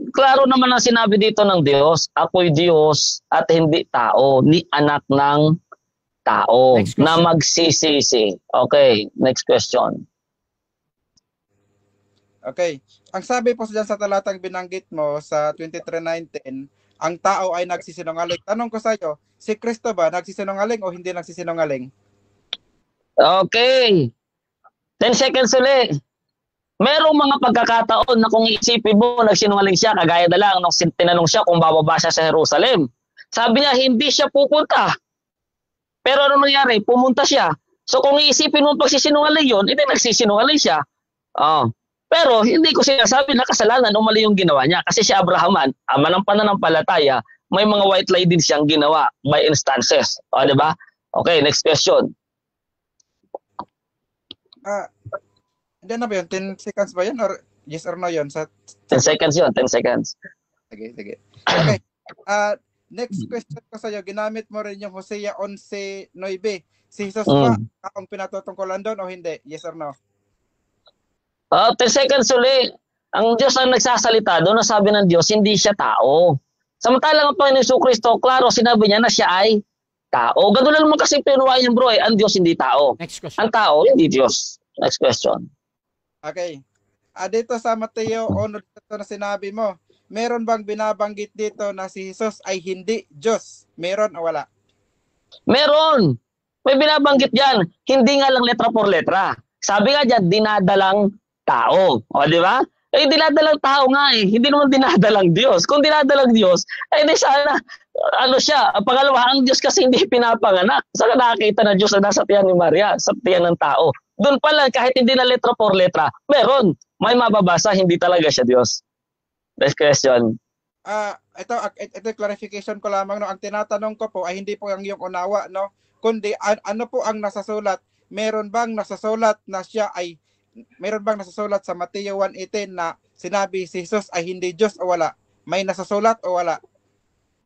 klaro naman ang sinabi dito ng Diyos, ako'y Diyos at hindi tao, ni anak ng tao Next question. na magsisisi. Okay, next question. Okay. Ang sabi po dyan sa talatang binanggit mo sa 23:19, ang tao ay nagsisinungaling. Tanong ko sa iyo, si Kristo ba nagsisinungaling o hindi nagsisinungaling? Okay. 10 seconds ulit. Merong mga pagkakataon na kung iisipin mo, nagsinungaling siya, kagaya na lang nung tinanong siya kung bababa siya sa Jerusalem. Sabi niya, hindi siya pupunta. Pero ano nangyari? Pumunta siya. So kung iisipin mo pagsisinungaling yun, hindi nagsisinungaling siya. Pero hindi ko sinasabi na kasalanan o mali yung ginawa niya. Kasi si Abrahaman, ama ng pananampalataya, may mga white lie din siyang ginawa by instances. Diba? Okay, next question. Hindi na ba yun? 10 seconds ba yun? Or yes or no yun? 10 seconds yun, 10 seconds. Sige, sige. Okay. Next question ko sa iyo, ginamit mo rin yung Hosea 11:9. Si Jesus ba ang pinatutungkulan doon o hindi? Yes or no? 10 seconds ulit. Ang Diyos ang nagsasalita doon, na sabi ng Diyos, hindi siya tao. Samantalang ang Panginoon Hesus Kristo, klaro, sinabi niya na siya ay tao. Ganun lang naman kasi pinuwain yung bro, ang Diyos hindi tao. Next question. Ang tao, hindi Diyos. Next question. Okay. Dito sa Mateo 1 na sinabi mo, meron bang binabanggit dito na si Jesus ay hindi Diyos? Meron o wala? Meron. May binabanggit yan. Hindi nga lang letra por letra. Sabi nga dyan, dinadalang tao. O, di ba? Dinadalang tao nga eh. Hindi naman dinadalang Diyos. Kung dinadalang Diyos, di sana, siya. Pangalawa, ang Diyos kasi hindi pinapanganak. Saan nakakita na Diyos na nasa tiyan ni Maria, sa tiyan ng tao? Doon pala, kahit hindi na letra por letra, meron. May mababasa, hindi talaga siya Diyos. Next question. Ito clarification ko lamang, no. Ang tinatanong ko po ay hindi po ang iyong unawa, no, kundi ano po ang nasasulat. Meron bang nasasulat sa Mateo 1:18 na sinabi si Jesus ay hindi Diyos o wala? May nasasulat o wala?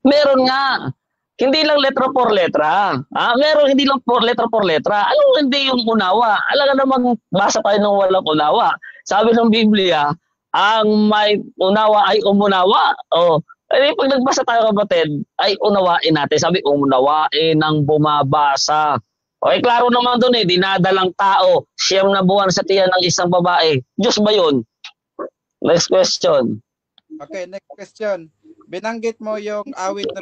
Meron nga. Hindi lang letra por letra. Meron hindi lang letra por letra. Ano hindi yung unawa? Alam ka namang basa tayo ng walang unawa. Sabi ng Biblia, ang may unawa ay umunawa. Pag nagbasa tayo, kapatid, ay unawain natin. Sabi, unawain ang bumabasa. Okay, klaro naman doon dinadalang tao, 9 na buwan sa tiyan ng isang babae. Diyos ba yun? Next question. Okay, next question. Binanggit mo yung awit na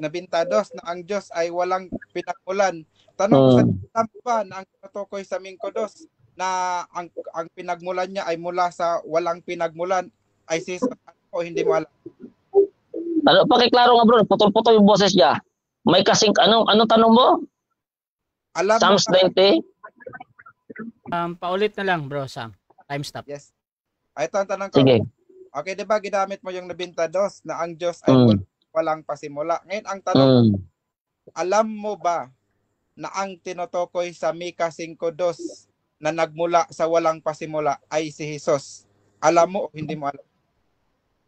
bintados na ang Diyos ay walang pinagmulan. Tanong ko sa ba na ang tinutukoy sa Mingkodos na ang pinagmulan niya ay mula sa walang pinagmulan ay si Jesus o hindi mo alam? Pakiklaro nga bro, putol-putol yung boses niya. May kasing, anong tanong mo? Alam Psalms mo 90? Paulit na lang bro Sam. Time stop. Yes. Ito ang tanong ko. Sige. Okay, di ba ginamit mo yung nabintados na ang Diyos ay walang pasimula? Ngayon, ang tanong, alam mo ba na ang tinutukoy sa Mika 5:2 na nagmula sa walang pasimula ay si Jesus? Alam mo o hindi mo alam?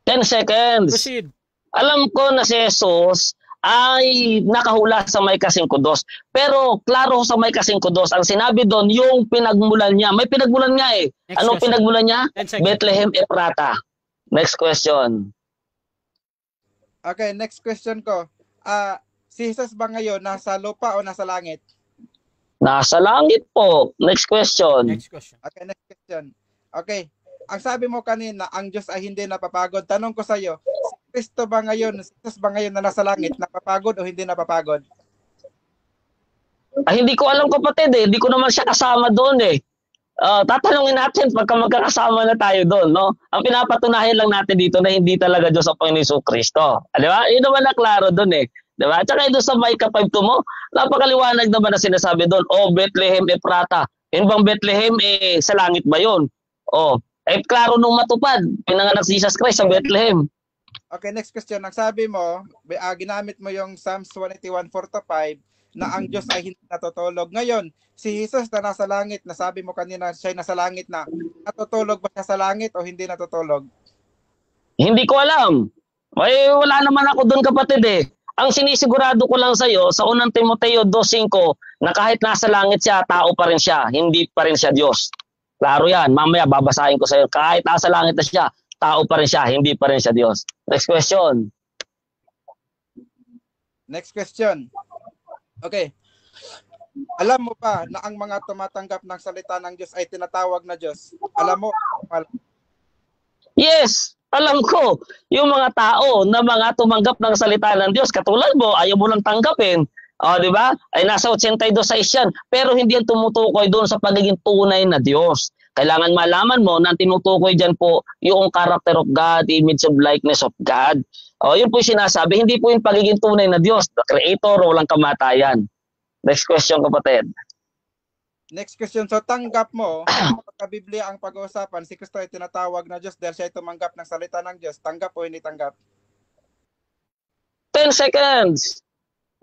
10 seconds. Proceed. Alam ko na si Jesus ay nakahula sa Micah 5:2. Pero klaro sa Micah 5:2, ang sinabi doon, yung pinagmulan niya. May pinagmulan nga eh. Next Anong question. pinagmulan niya? 10 seconds. Bethlehem Ephrata. Next question. Okay, next question ko. Si Jesus ba ngayon nasa lupa o nasa langit? Nasa langit po. Next question. Next question. Okay, next question. Okay. Ang sabi mo kanina, ang Diyos ay hindi napapagod. Tanong ko sa iyo, si Kristo ba ngayon, si Jesus ba ngayon na nasa langit, napapagod o hindi napapagod? Hindi ko alam kapatid eh. Hindi ko naman siya kasama doon eh. Tatanungin natin pagka magkakasama na tayo doon, no? Ang pinapatunayan lang natin dito na hindi talaga Diyos ang Panginoon Kristo. Di ba? Yun naman na klaro doon eh. Di ba? Tsaka doon sa Micah 5:2 mo, napakaliwanag naman na sinasabi doon, Bethlehem Ephrata. Yun bang Bethlehem sa langit ba yun? Klaro nung matupad, pinanganak si Jesus Christ sa Bethlehem. Okay, next question. Ang sabi mo, ginamit mo yung Psalms 181:4-5 na ang Diyos ay hindi natutulog. Ngayon, si Jesus na nasa langit, nasabi mo kanina siya nasa langit na, natutulog ba siya sa langit o hindi natutulog? Hindi ko alam. Wala naman ako doon kapatid eh. Ang sinisigurado ko lang sa iyo sa unang Timoteo 2:5 na kahit nasa langit siya, tao pa rin siya, hindi pa rin siya Diyos. Klaro yan. Mamaya babasahin ko sa iyo. Kahit nasa langit na siya, tao pa rin siya, hindi pa rin siya Diyos. Next question. Next question. Okay. Alam mo ba na ang mga tumatanggap ng salita ng Diyos ay tinatawag na Diyos? Alam mo? Yes, alam ko. Yung mga tao na mga tumanggap ng salita ng Diyos, katulad mo, ayaw mo lang tanggapin. Di ba? Ay nasa 82:6 yan. Pero hindi yan tumutukoy doon sa pagiging tunay na Diyos. Kailangan malaman mo na tinutukoy dyan po yung character of God, image of likeness of God. Yun po yung sinasabi. Hindi po yung pagiging tunay na Diyos, the Creator, walang kamatayan. Next question, kapatid. Next question. So, tanggap mo, pagka Biblia ang pag-uusapan, si Kristo ay tinatawag na Diyos dahil siya ay tumanggap ng salita ng Diyos. Tanggap o hindi tanggap? 10 seconds.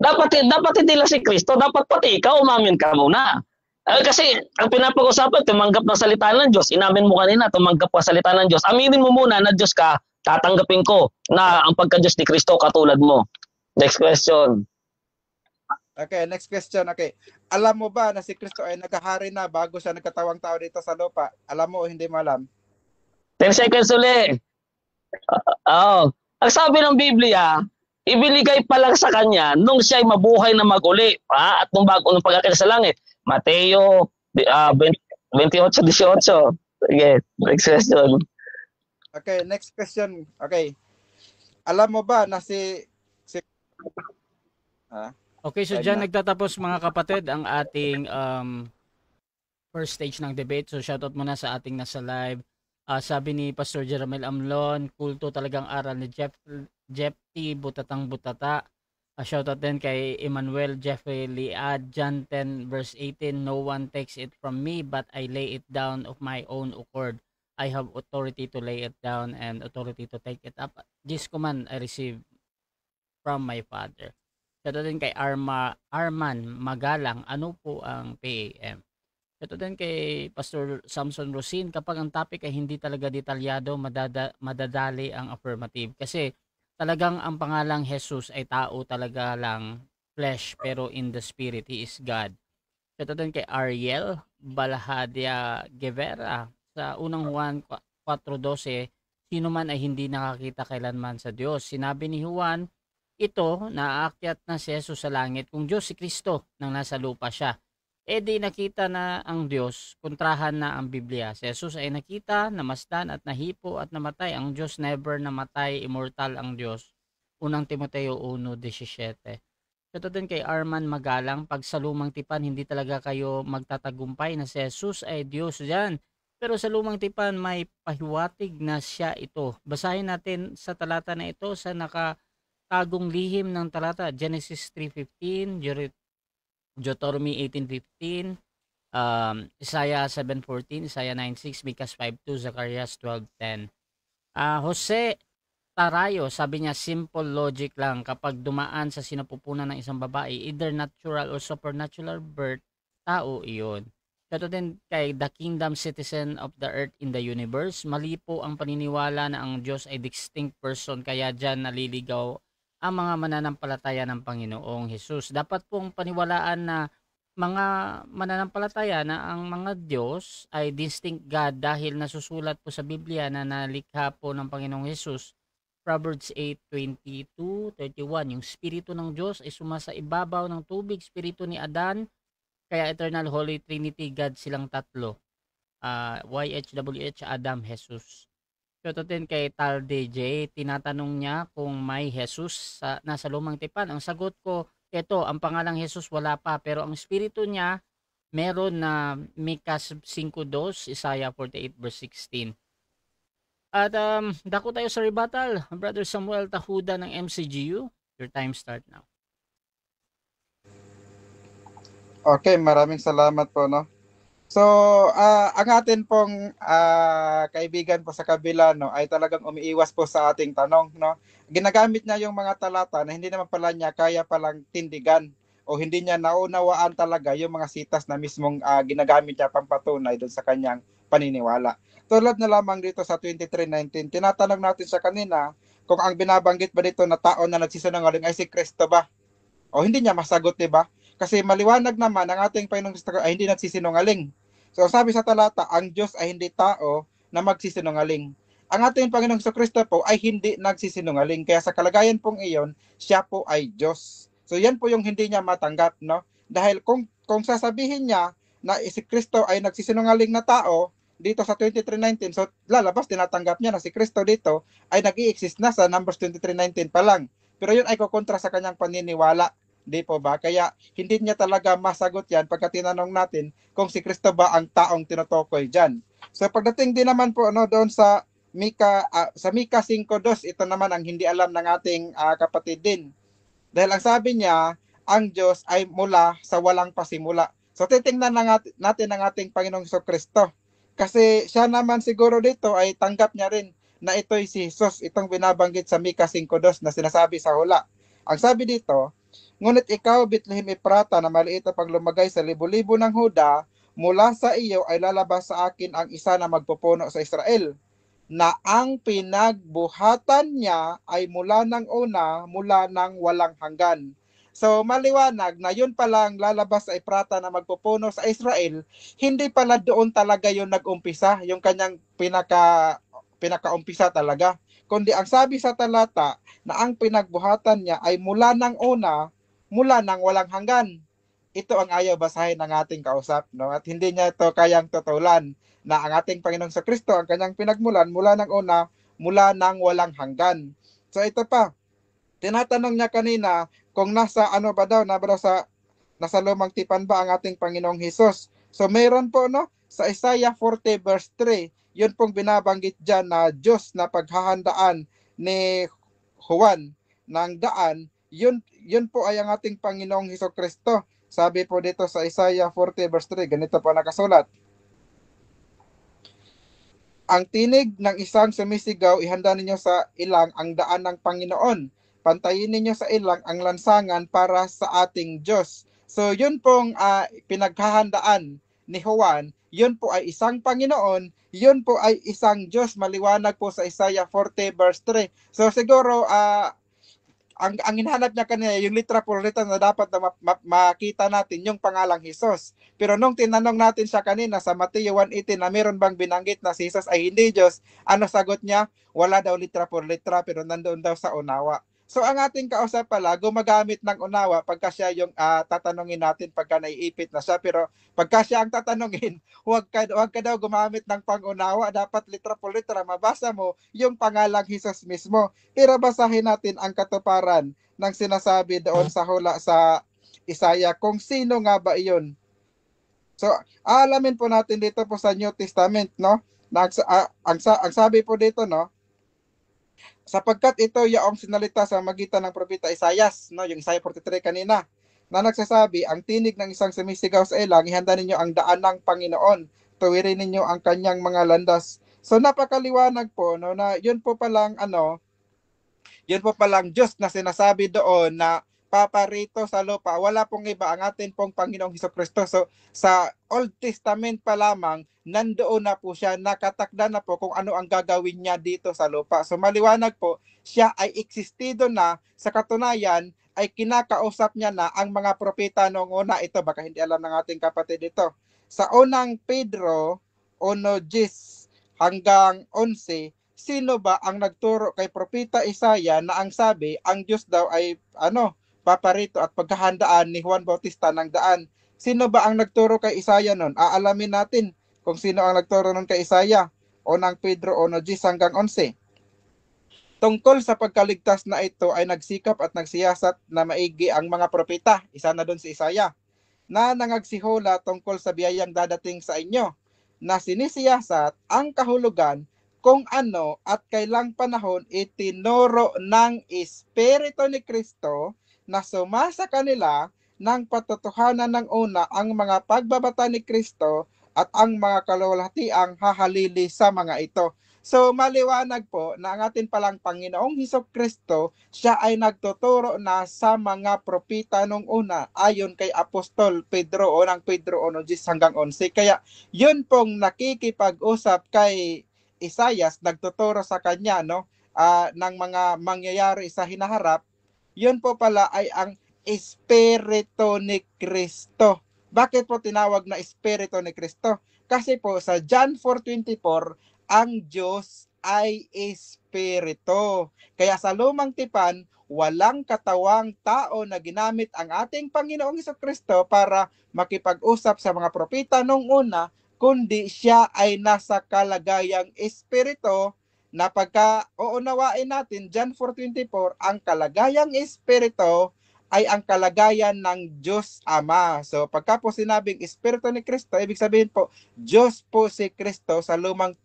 Dapat hindi lang si Kristo, dapat pati ikaw, umamin ka muna. Kasi ang pinapag-usapan, tumanggap ng salita ng Diyos. Inamin mo kanina, tumanggap ka salita ng Diyos. Aminin mo muna na Diyos ka, tatanggapin ko na ang pagka-Diyos ni Kristo katulad mo. Next question. Okay, next question. Okay. Alam mo ba na si Kristo ay naghahari na bago siya nagkatawang tao dito sa lupa? Alam mo o hindi mo alam? 10 seconds uli. Ang sabi ng Biblia, ibinigay pa lang sa kanya nung siya ay mabuhay na mag-uli. At nung pagkakita sa langit. Mateo 28:18. Sige, next question. Okay, next question. Okay. Alam mo ba na Okay, so dyan nagtatapos mga kapatid ang ating first stage ng debate. So shoutout muna sa ating nasa live. Sabi ni Pastor Jeramel Amlon, kulto talagang aral ni Jeff T. Butatang Butata. Shoutout din kay Emmanuel Jeffrey Liad, John 10:18, no one takes it from me but I lay it down of my own accord. I have authority to lay it down and authority to take it up. This command I received from my Father. Shoutout din kay Arman Magalang, ano po ang PAM? Shoutout din kay Pastor Samson Rosin, kapag ang topic ay hindi talaga detalyado, madadali ang affirmative. Kasi talagang ang pangalang Jesus ay tao talaga lang, flesh, pero in the spirit, He is God. Ito din kay Ariel Balahadia Guevara, sa unang Juan 4:12, sino man ay hindi nakakita kailanman sa Diyos. Sinabi ni Juan, ito, naaakyat na si Jesus sa langit. Kung Diyos si Kristo nang nasa lupa siya, di nakita na ang Diyos, kontrahan na ang Biblia. Si Jesus ay nakita, namasdan at nahipo at namatay. Ang Diyos never namatay, immortal ang Diyos. Unang Timoteo 1:17. Ito din kay Arman Magalang, pag sa lumang tipan hindi talaga kayo magtatagumpay na si Jesus ay Diyos dyan. Pero sa lumang tipan may pahiwatig na siya ito. Basahin natin sa talata na ito sa nakatagong lihim ng talata. Genesis 3:15, Deuteronomy 18:15, Isaiah 7:14, Isaiah 9:6, Micah 5:2, Zacarias 12:10. Jose Tarayo, sabi niya, simple logic lang. Kapag dumaan sa sinapupunan ng isang babae, either natural or supernatural birth, tao iyon. Ito din kay The Kingdom Citizen of the Earth in the Universe, mali po ang paniniwala na ang Diyos ay distinct person, kaya dyan naliligaw ang mga mananampalataya ng Panginoong Hesus. Dapat pong paniwalaan na mga mananampalataya na ang mga Diyos ay distinct God dahil nasusulat po sa Biblia na nalikha po ng Panginoong Hesus. Proverbs 8:22-31, yung Espiritu ng Diyos ay sumasa ibabaw ng tubig, Espiritu ni Adan, kaya Eternal Holy Trinity God silang tatlo. YHWH, Adam, Jesus. Shoutout din kay Tal DJ, tinatanong niya kung may Jesus nasa lumang tipan. Ang sagot ko, ito, ang pangalang Jesus wala pa, pero ang espiritu niya meron na Micah 5:2, Isaiah 48 verse 16. At dako tayo sa rebuttal. Brother Samuel Tahuda ng MCGU, your time start now. Okay, maraming salamat po, no. So, ang atin pong kaibigan po sa kabila, no, ay talagang umiiwas po sa ating tanong, no. Ginagamit niya yung mga talata na hindi naman pala niya kaya palang tindigan o hindi niya naunawaan talaga yung mga sitas na mismong ginagamit niya pampatunay doon sa kanyang paniniwala. Tulad na lamang dito sa 23:19, tinatanong natin sa kanina kung ang binabanggit ba dito na tao na nagsisinungaling ay si Kristo ba? O hindi niya masagot, diba? Kasi maliwanag naman ang ating Panginoong Kristo ay hindi nagsisinungaling. So sabi sa talata, ang Diyos ay hindi tao na magsisinungaling. Ang ating Panginoong Kristo po ay hindi nagsisinungaling. Kaya sa kalagayan pong iyon, siya po ay Diyos. So yan po yung hindi niya matanggap, no? Dahil kung sasabihin niya na si Kristo ay nagsisinungaling na tao, dito sa 23:19, so lalabas, tinatanggap niya na si Kristo dito ay nag-i-exist na sa Numbers 23:19 pa lang. Pero yun ay kukontra sa kanyang paniniwala. Di po ba? Kaya hindi niya talaga masagot yan pagka tinanong natin kung si Kristo ba ang taong tinutukoy dyan. So pagdating din naman po doon sa Micah 5:2, ito naman ang hindi alam ng ating kapatid din. Dahil ang sabi niya, ang Diyos ay mula sa walang pasimula. So titingnan natin ang ating Panginoong Kristo. Kasi siya naman siguro dito ay tanggap niya rin na ito'y si Jesus, itong binabanggit sa Micah 5:2 na sinasabi sa hula. Ang sabi dito, ngunit ikaw, Bethlehem Ephrata, na maliit na paglumagay sa libo-libo ng Huda, mula sa iyo ay lalabas sa akin ang isa na magpupuno sa Israel, na ang pinagbuhatan niya ay mula ng una, mula ng walang hanggan. So maliwanag na yun palang lalabas sa Ephrata na magpupuno sa Israel, hindi pala doon talaga yun nag-umpisa, yung kanyang pinakaumpisa talaga. Kundi ang sabi sa talata na ang pinagbuhatan niya ay mula ng una, mula ng walang hanggan. Ito ang ayaw basahin ng ating kausap, no? At hindi niya ito kayang tutulan na ang ating Panginoong Kristo ang kanyang pinagmulan mula ng una, mula ng walang hanggan. So ito pa, tinatanong niya kanina kung nasa nasa lumang tipan ba ang ating Panginoong Hesus. So mayroon po, no, sa Isaiah 40 verse 3, yun pong binabanggit dyan na Diyos na paghahandaan ni Juan ng daan, yun po ay ang ating Panginoong Hesukristo. Sabi po dito sa Isaiah 40 verse 3, ganito po nakasulat. Ang tinig ng isang sumisigaw, ihanda ninyo sa ilang ang daan ng Panginoon. Pantayin ninyo sa ilang ang lansangan para sa ating Diyos. So yun pong pinaghahandaan ni Juan, yun po ay isang Panginoon, yun po ay isang Diyos, maliwanag po sa Isaiah 40 verse 3. So siguro ang hinahanap niya kanina yung litra por litra na dapat na makita natin yung pangalang Jesus. Pero nung tinanong natin siya kanina sa Mateo 1:18 na meron bang binanggit na si Jesus ay hindi Diyos, ano sagot niya? Wala daw litra por litra pero nandoon daw sa unawa. So ang ating kausap pala, gumagamit ng unawa pagka siya yung tatanungin natin pagka naiipit na siya. Pero pagka siya ang tatanungin, huwag ka daw gumamit ng pangunawa. Dapat litra po litra, mabasa mo yung pangalang Jesus mismo. Pero basahin natin ang katuparan ng sinasabi doon sa hula sa Isaiah kung sino nga ba iyon. So alamin po natin dito po sa New Testament, no? Ang sabi po dito, no? Sapagkat ito yaong sinalita sa magitan ng propeta Isaias, no, yung Isaiah 43 kanina, na nagsasabi, ang tinig ng isang sumisigaw sa ilang, ihanda ninyo ang daan ng Panginoon, tuwirin ninyo ang kanyang mga landas. So napakaliwanag po, no, na yun po palang Diyos na sinasabi doon na paparito sa lupa. Wala pong iba, ang atin pong Panginoong Hesukristo. So sa Old Testament pa lamang, nandoon na po siya, nakatakda na po kung ano ang gagawin niya dito sa lupa. So maliwanag po, siya ay existido na, sa katunayan ay kinakausap niya na ang mga propeta noong una. Ito, baka hindi alam ng ating kapatid ito. Sa unang Pedro 1:10 hanggang 11, sino ba ang nagturo kay propeta Isaiah na ang sabi, ang Diyos daw ay paparito at paghahandaan ni Juan Bautista ng daan? Sino ba ang nagturo kay Isaiah nun? Aalamin natin kung sino ang nagturo nun kay Isaiah. unang Pedro 1:10 hanggang 11. Tungkol sa pagkaligtas na ito ay nagsikap at nagsiyasat na maigi ang mga propeta, isa na doon si Isaiah, na nangagsihula tungkol sa biyayang dadating sa inyo, na sinisiyasat ang kahulugan kung ano at kailang panahon itinuro ng Espiritu ni Kristo na sumasa kanila ng patotohanan ng una ang mga pagbabata ni Kristo at ang mga kalwalhatiang hahalili sa mga ito. So maliwanag po na ang atin palang Panginoong Hesukristo, siya ay nagtuturo na sa mga propeta nung una ayon kay Apostol Pedro, unang Pedro 1:10 hanggang 11. Kaya yun pong nakikipag-usap kay Isaias, nagtuturo sa kanya ng mga mangyayari sa hinaharap. Yun po pala ay ang Espiritu ni Kristo. Bakit po tinawag na Espiritu ni Kristo? Kasi po sa John 4:24, ang Diyos ay Espiritu. Kaya sa lumang tipan, walang katawang tao na ginamit ang ating Panginoong Hesukristo para makipag-usap sa mga propeta nung una, kundi siya ay nasa kalagayang Espiritu na pagka uunawain natin, John 4:24, ang kalagayang Espiritu ay ang kalagayan ng Diyos Ama. So pagka po sinabing Espiritu ni Kristo, ibig sabihin po, Diyos po si Kristo sa lumang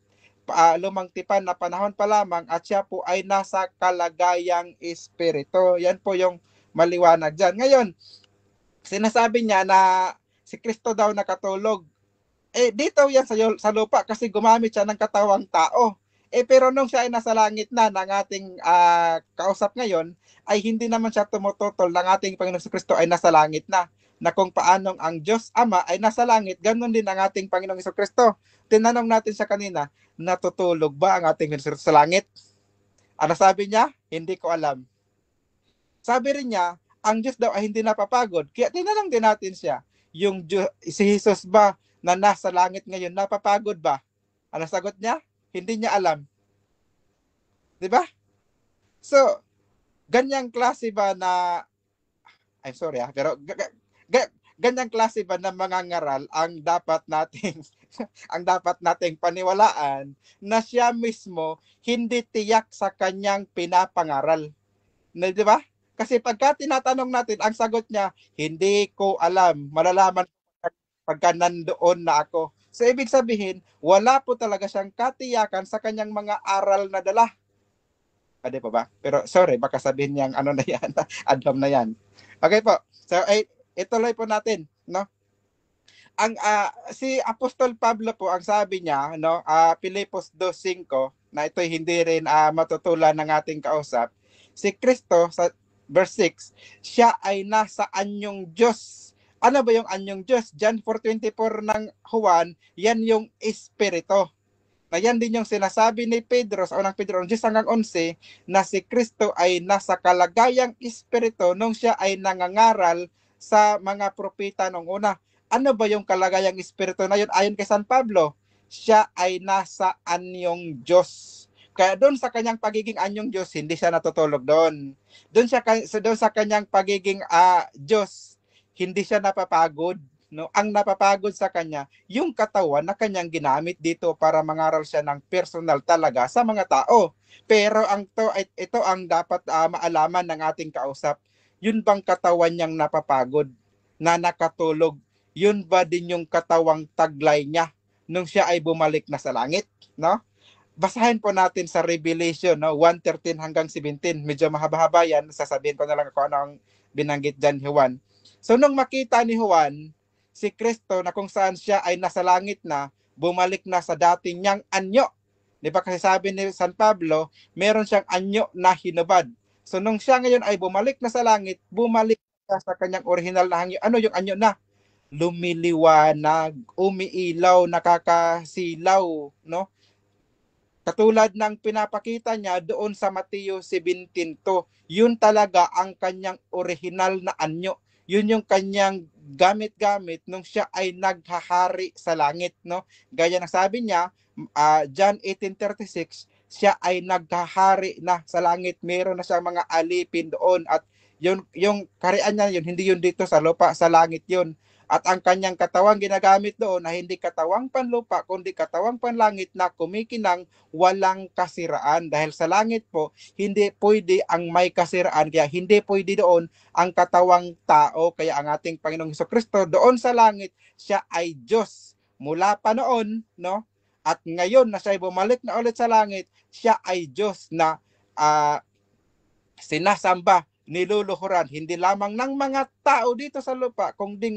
tipan na panahon pa lamang at siya po ay nasa kalagayang Espiritu. Yan po yung maliwanag dyan. Ngayon, sinasabi niya na si Kristo daw nakatulog. Dito yan sa lupa kasi gumamit siya ng katawang tao. Pero nung siya ay nasa langit na ng ating kausap ngayon, ay hindi naman siya tumututol ng ating Panginoong Kristo ay nasa langit na. Na kung paanong ang Diyos Ama ay nasa langit, ganun din ang ating Panginoong Kristo. Tinanong natin siya kanina, natutulog ba ang ating Panginoong sa langit? Ano sabi niya? Hindi ko alam. Sabi rin niya, ang Diyos daw ay hindi napapagod. Kaya tinanong din natin siya, si Jesus ba na nasa langit ngayon, napapagod ba? Ano sagot niya? Hindi niya alam. Diba? So, ganyang klase ba na, I'm sorry pero ganyang klase ba ng mga ngaral ang dapat nating paniwalaan na siya mismo hindi tiyak sa kanyang pinapangaral. Na, di ba? Kasi pagka tinatanong natin, ang sagot niya, hindi ko alam. Malalaman pagka nandoon na ako. So, ibig sabihin, wala po talaga siyang katiyakan sa kanyang mga aral na dala. Pwede pa ba? Pero sorry, baka sabihin niyang ano na yan, adlam na yan. Okay po. So, ituloy po natin, no? Ang si Apostol Pablo po, ang sabi niya, no, Filipos 2:5, na ito hindi rin matutulan ng ating kausap. Si Kristo sa verse 6, siya ay nasa anyong Diyos. Ano ba yung anyong Diyos? John 4:24 ng Juan, yan yung Espiritu. Na yan din yung sinasabi ni Pedro sa unang Pedro 10 hanggang 11 na si Kristo ay nasa kalagayang Espiritu nung siya ay nangangaral sa mga propeta nung una. Ano ba yung kalagayang Espiritu na yun? Ayon kay San Pablo, siya ay nasa anyong Diyos. Kaya doon sa kanyang pagiging anyong Diyos, hindi siya natutulog doon. Doon sa kanyang pagiging Diyos, hindi siya napapagod. No? Ang napapagod sa kanya, yung katawan na kanyang ginamit dito para mangaral siya ng personal talaga sa mga tao. Pero ito ang dapat maalaman ng ating kausap. Yun bang katawan niyang napapagod, na nakatulog? Yun ba din yung katawang taglay niya nung siya ay bumalik na sa langit? No? Basahin po natin sa Revelation 1:13 hanggang 17. Medyo mahaba-haba yan. Sasabihin ko na lang kung ano ang binanggit dyan ni Juan. So nung makita ni Juan si Kristo na kung saan siya ay nasa langit na, bumalik na sa dating niyang anyo. Di ba kasi sabi ni San Pablo, meron siyang anyo na hinubad. So nung siya ngayon ay bumalik na sa langit, bumalik siya sa kanyang original na anyo. Ano yung anyo na? Lumiliwanag, umiilaw, nakakasilaw, no? Katulad ng pinapakita niya doon sa Mateo 17:2. Yun talaga ang kanyang original na anyo. Yun yung kanyang gamit-gamit nung siya ay naghahari sa langit, no? Gaya ng sabi niya, John 18:36, siya ay naghahari na sa langit. Meron na siyang mga alipin doon at yung kaharian niya yun, hindi yun dito sa lupa, sa langit yun. At ang kanyang katawang ginagamit doon na hindi katawang panlupa, kundi katawang panlangit na kumikinang walang kasiraan. Dahil sa langit po, hindi pwede ang may kasiraan, kaya hindi pwede doon ang katawang tao. Kaya ang ating Panginoong Hesukristo doon sa langit, siya ay Diyos. Mula pa noon, no? At ngayon na siya ay bumalik na ulit sa langit, siya ay Diyos na sinasamba, niluluhuran, hindi lamang ng mga tao dito sa lupa, kundi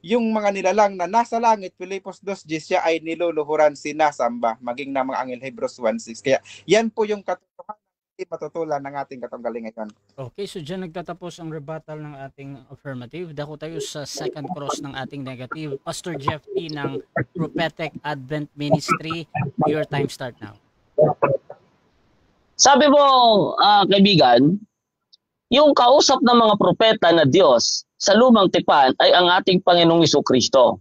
yung mga nilalang na nasa langit. Filipos 2:10, siya ay niluluhuran, sinasamba, maging ng mga anghel, Hebrews 1:6. Kaya yan po yung katotohanan matutulan ng ating katunggali ngayon. Okay, so dyan nagtatapos ang rebuttal ng ating affirmative. Dako tayo sa second cross ng ating negative. Pastor Jeff T. ng Prophetic Advent Ministry. Your time start now. Sabi mo, kaibigan, yung kausap ng mga propeta na Diyos sa lumang tipan ay ang ating Panginoong Hesukristo.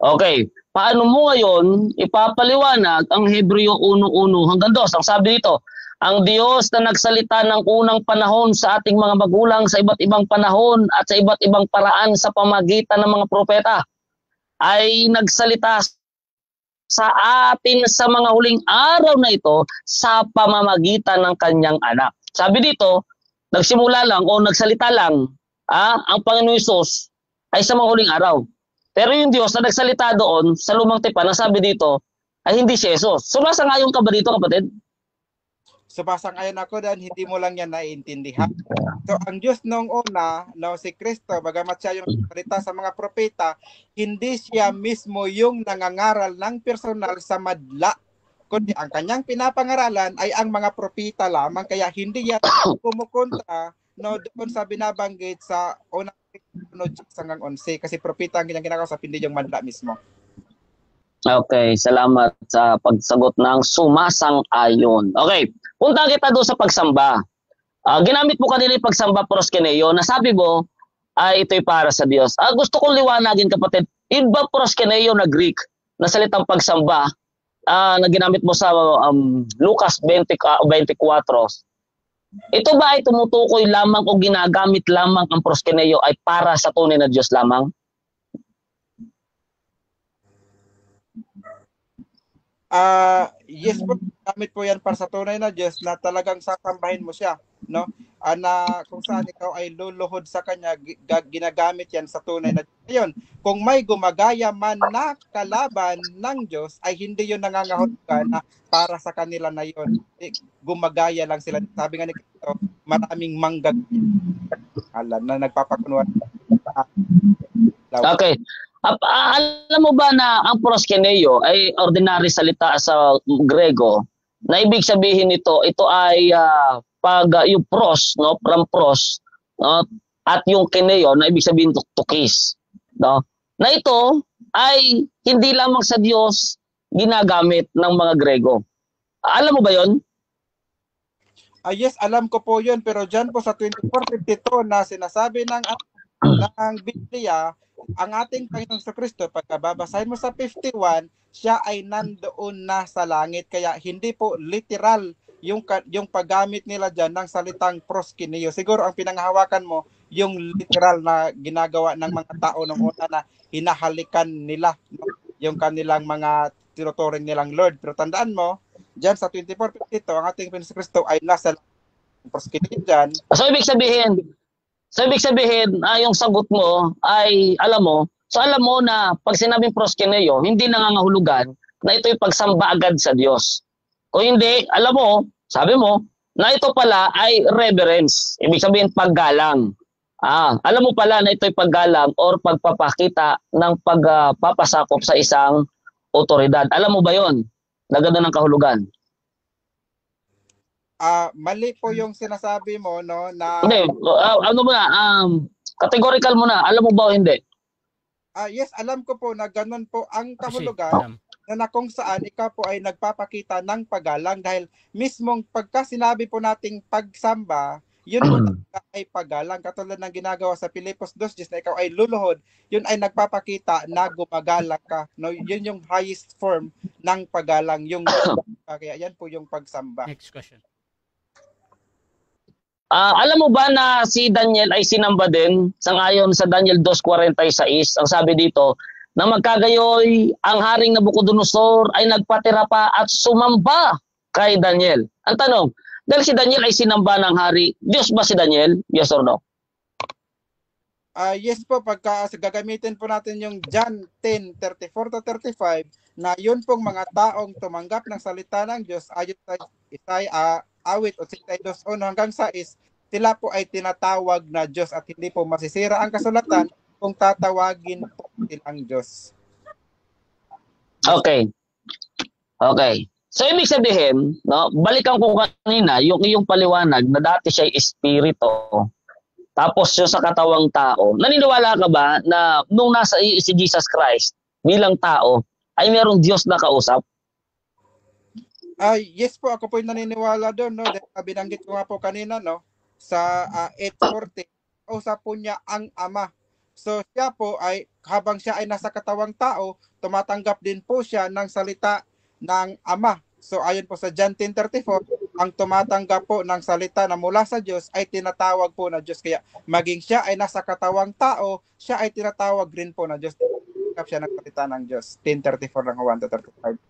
Okay, paano mo ngayon ipapaliwanag ang Hebreo 1:1 hanggang 2? Ang sabi dito, ang Diyos na nagsalita ng unang panahon sa ating mga magulang sa iba't ibang panahon at sa iba't ibang paraan sa pamagitan ng mga propeta ay nagsalita sa atin sa mga huling araw na ito sa pamamagitan ng kanyang anak. Sabi dito, nagsimula lang o nagsalita lang ang Panginoon Hesus ay sa mga huling araw. Pero yung Diyos na nagsalita doon sa lumang tipan, ang sabi dito ay hindi si Hesus. Sumasang-ayon ka ba dito, kapatid? Sumasang-ayon ako dahil hindi mo lang yan naiintindihan. So ang Diyos noong una, no, si Kristo, bagamat siya yung salita sa mga propeta, hindi siya mismo yung nangangaral ng personal sa madla, kundi ang kanyang pinapangaralan ay ang mga propeta lamang. Kaya hindi yan kumukontra, no, doon sa binabanggit sa unang 11 kasi propeta ang kanyang ginagawa, hindi yung madla mismo. Okay, salamat sa pagsagot ng sumasang-ayon. Okay, punta kita doon sa pagsamba. Ginamit mo kanina yung pagsamba proskeneo, na sabi mo ay ito'y para sa Diyos. Gusto kong liwanagin, kapatid, iba proskeneo na Greek na salitang pagsamba na ginamit mo sa Lucas 20:24. Ito ba ay tumutukoy lamang o ginagamit lamang ang proskeneo ay para sa tunay na Diyos lamang? Yes po, gamit po yan para sa tunay na Diyos na talagang sasambahin mo siya, no? Na kung saan ikaw ay luluhod sa kanya, ginagamit yan sa tunay na Diyos. Ngayon, kung may gumagaya man na kalaban ng Diyos, ay hindi yun nangangahulugan na para sa kanila na yun. Gumagaya lang sila. Sabi nga ni Kristo, maraming manggagaya na nagpapakunwari. Okay. Alam mo ba na ang proskeneo ay ordinary salita sa Grego na ibig sabihin nito, ito ay yung pros, no, from pros, no, at yung kineo na ibig sabihin to kiss, no, na ito ay hindi lamang sa Diyos ginagamit ng mga Grego. Alam mo ba yon? Yes, alam ko po yun, pero dyan po sa 24:52 na sinasabi ng Biblia, ang ating Panginoong Kristo, pagkababasahin mo sa 51, siya ay nandoon na sa langit. Kaya hindi po literal yung paggamit nila dyan ng salitang proskeneo. Siguro ang pinanghawakan mo, yung literal na ginagawa ng mga tao ng una na hinahalikan nila, no? Yung kanilang mga tinuturing nilang Lord. Pero tandaan mo, dyan sa 24:52, ang ating Panginoong Kristo ay nasa proskeneo dyan. So ibig sabihin, yung sagot mo ay alam mo na pag sinabing proskeneo, hindi nangangahulugan na ito'y pagsamba agad sa Diyos. Kung hindi, alam mo, sabi mo, na ito pala ay reverence. Ibig sabihin paggalang. Alam mo pala na ito'y paggalang or pagpapakita ng pagpapasakop sa isang otoridad. Alam mo ba yon? Naganda ng kahulugan. Mali po yung sinasabi mo, no, na Hindi, categorical mo na. Alam mo ba o hindi? yes, alam ko po na ganun po ang kahulugan na kung saan ikaw po ay nagpapakita ng paggalang dahil mismong pagka sinabi po nating pagsamba, yun po ay paggalang. Katulad ng ginagawa sa Filipos 2:10 na ikaw ay luluhod, yun ay nagpapakita na gumagalang ka. No, yun yung highest form ng paggalang. Kaya yan po yung pagsamba. Next question. Alam mo ba na si Daniel ay sinamba din sangayon sa Daniel 2:46, ang sabi dito, na magkagayoy ang haring Nabucodonosor ay nagpatira pa at sumamba kay Daniel. Ang tanong, dahil si Daniel ay sinamba ng hari, Diyos ba si Daniel? Yes or no? Yes po, pagka gagamitin po natin yung John 10:34-35, na yun pong mga taong tumanggap ng salita ng Diyos ayon sa awit o 62:1 hanggang 6, sila po ay tinatawag na Diyos at hindi po masisira ang kasulatan kung tatawagin po silang Diyos. Okay. Okay. So ibig sabihin, no, balikan ko kanina yung iyong paliwanag na dati siya ay espiritu. Tapos yung sa katawang tao. Naniniwala ka ba na nung nasa si Jesus Christ bilang tao ay merong Diyos na kausap? Yes po, ako po yung naniniwala doon, no. Dahil binanggit ko nga po kanina, no, sa 8:40, usap po niya ang Ama. So siya po ay, habang siya ay nasa katawang tao, tumatanggap din po siya ng salita ng Ama. So ayon po sa John 10:34, ang tumatanggap po ng salita na mula sa Diyos ay tinatawag po na Diyos. Kaya maging siya ay nasa katawang tao, siya ay tinatawag rin po na Diyos. Tumatanggap siya ng salita ng Diyos. 10:34 ng 1-35.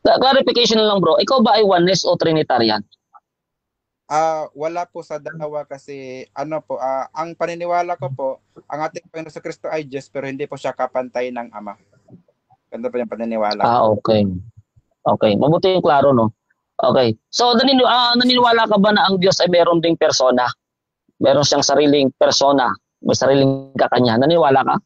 Clarification lang bro, ikaw ba ay oneness o Trinitarian? Wala po sa dalawa kasi ano po, ang paniniwala ko po, ang ating Panginoon sa Kristo ay Diyos pero hindi po siya kapantay ng Ama. Ganda po yung paniniwala. Okay. Okay, mabuti yung klaro, no? Okay. So naniniwala ka ba na ang Diyos ay meron ding persona? Meron siyang sariling persona, may sariling kakanya. Naniniwala ka?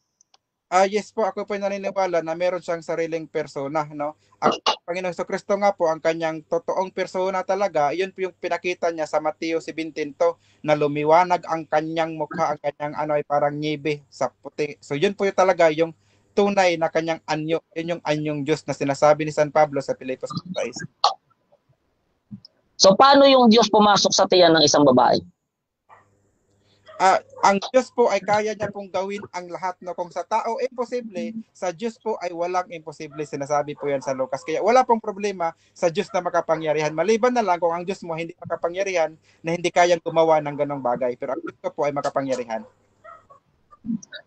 Yes po, ako po naniniwala na meron siyang sariling persona, no? Ang Panginoon sa Kristo nga po, ang kanyang totoong persona talaga, yun po yung pinakita niya sa Mateo 17 na lumiwanag ang kanyang mukha, ang kanyang ay parang nyibe sa puti. So yun po yung talaga yung tunay na kanyang anyo, yun yung anyong Diyos na sinasabi ni San Pablo sa Filipos 6. So paano yung Diyos pumasok sa tiyan ng isang babae? Ang Diyos po ay kaya niya pong gawin ang lahat, no? Kung sa tao imposible, sa Diyos po ay walang imposible. Sinasabi po yan sa Lucas. Kaya wala pong problema sa Diyos na makapangyarihan. Maliban na lang kung ang Diyos mo hindi makapangyarihan, na hindi kayang gumawa ng ganong bagay. Pero ang Diyos po ay makapangyarihan.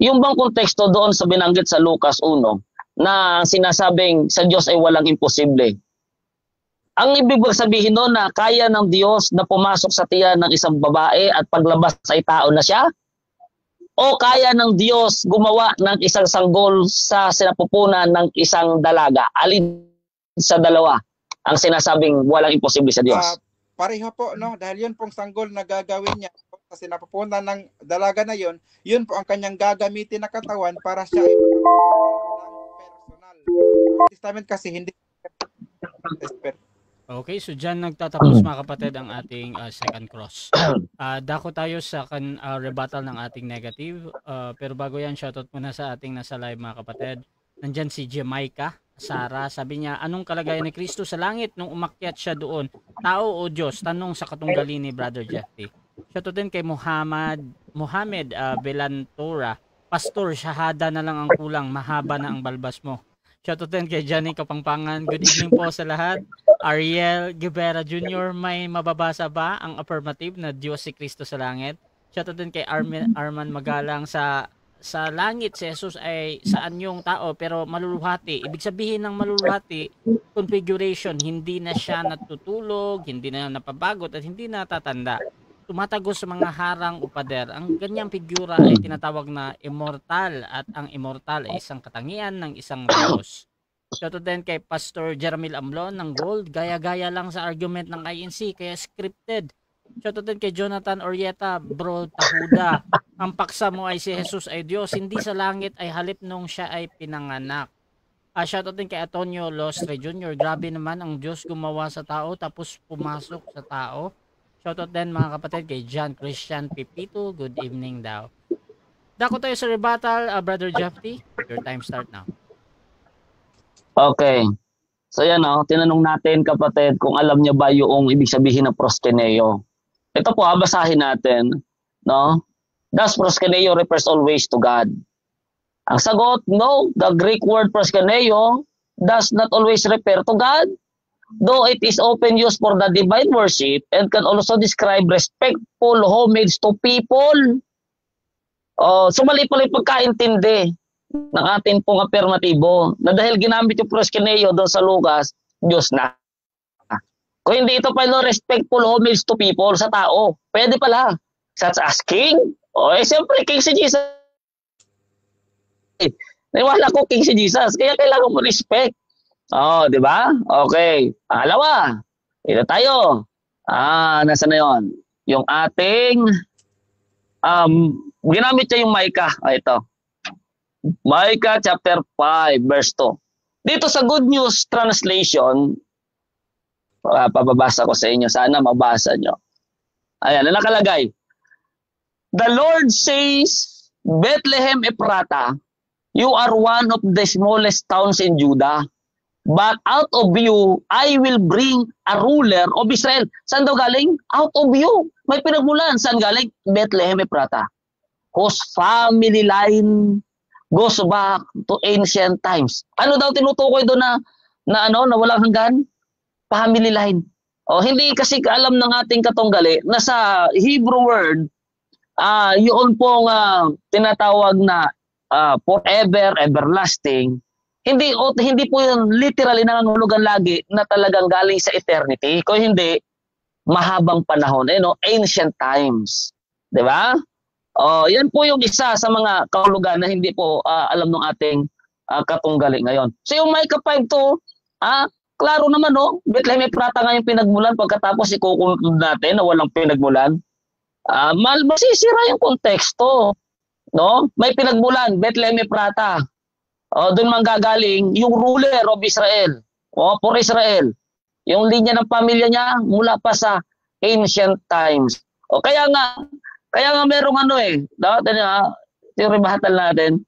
Yung bang konteksto doon sa binanggit sa Lucas 1 na sinasabing sa Diyos ay walang imposible? Ang ibig sabihin noon na kaya ng Diyos na pumasok sa tiyan ng isang babae at paglabas ay tao na siya? O kaya ng Diyos gumawa ng isang sanggol sa sinapupunan ng isang dalaga? Alin sa dalawa ang sinasabing walang imposible sa Diyos? Pareho po, no? Dahil yun pong sanggol na gagawin niya sa sinapupunan ng dalaga na yun po ang kanyang gagamitin na katawan para siya ay personal. Sa Testament kasi hindi. Okay, so dyan nagtatapos mga kapatid ang ating second cross. Dako tayo sa rebuttal ng ating negative. Pero bago yan, shoutout muna sa ating nasa live mga kapatid. Nandyan si Jamaica, Sara, sabi niya, anong kalagayan ni Kristo sa langit nung umakyat siya doon? Tao o Diyos? Tanong sa katunggali ni Brother Jeffy. Shoutout din kay Muhammad Belantora. Pastor, shahada na lang ang kulang, mahaba na ang balbas mo. Shoutout din kay Johnny Kapangpangan. Good evening po sa lahat. Ariel Guevara Jr., may mababasa ba ang affirmative na Diyos si Kristo sa langit? Shoutout din kay Arman Magalang, sa langit si Jesus ay sa anyong tao pero maluluhati. Ibig sabihin ng maluluhati, configuration, hindi na siya natutulog, hindi na napabagot at hindi na tatanda. Tumatagos sa mga harang o pader. Ang ganyang figura ay tinatawag na immortal at ang immortal ay isang katangian ng isang Diyos. Shoutout din kay Pastor Jeremil Amlon ng Gold, gaya-gaya lang sa argument ng INC kaya scripted. Shoutout din kay Jonathan Orieta, Bro Tahuda, ang paksa mo ay si Jesus ay Diyos, hindi sa langit ay halip nung siya ay pinanganak. Shoutout din kay Antonio Lostre Jr., grabe naman ang Diyos gumawa sa tao tapos pumasok sa tao. Shoutout din mga kapatid kay John Christian Pipito, good evening daw. Dako tayo sa rebuttal, Brother Jeffy, your time start now. Okay. So yan tinanong natin kapatid kung alam niya ba yung ibig sabihin ng proskeneo. Ito po, basahin natin, no? Does proskeneo refers always to God? Ang sagot, no. The Greek word proskeneo does not always refer to God. though it is often used for the divine worship and can also describe respectful homage to people. So mali pala yung pagkaintindi ng ating pong afirmatibo na dahil ginamit yung proskuneo doon sa Lucas, Diyos na. Kung hindi ito pa yung respectful homage to people, sa tao, pwede pala. Such as king. Siyempre, king si Jesus. Naniwala ko king si Jesus, kaya kailangan mo respect. Di ba? Okay. Pangalawa, ito tayo. Nasa na yun? Yung ating, ginamit niya yung Micah. Ito. Micah chapter 5, verse 2. Dito sa Good News Translation, pababasa ko sa inyo. Sana mabasa nyo. Ayan, nakalagay. The Lord says, Bethlehem Ephrata, you are one of the smallest towns in Judah. But out of you, I will bring a ruler of Israel. Saan daw galing? Out of you. May pinagmulan. Saan galing? Bethlehem Ephrata. Whose family line goes back to ancient times. Ano daw tinutukoy doon na walang hanggan? Family line. Hindi kasi alam ng ating katunggali na sa Hebrew word, yun pong tinatawag na forever, everlasting. Hindi po yun literally nangangulugan lagi na talagang galing sa eternity. Kung hindi, mahabang panahon. Ancient times. Di ba? Yan po yung isa sa mga kahulugan na hindi po alam ng ating katunggali ngayon. So yung Micah 5:2, klaro naman, Bethlehem Ephrata nga yung pinagmulan pagkatapos ikukulod natin na walang pinagmulan. Masisira yung konteksto. No? May pinagmulan, Bethlehem Ephrata. Doon manggagaling yung ruler of Israel. For Israel. Yung linya ng pamilya niya mula pa sa ancient times. Kaya nga merong tinribahatan natin.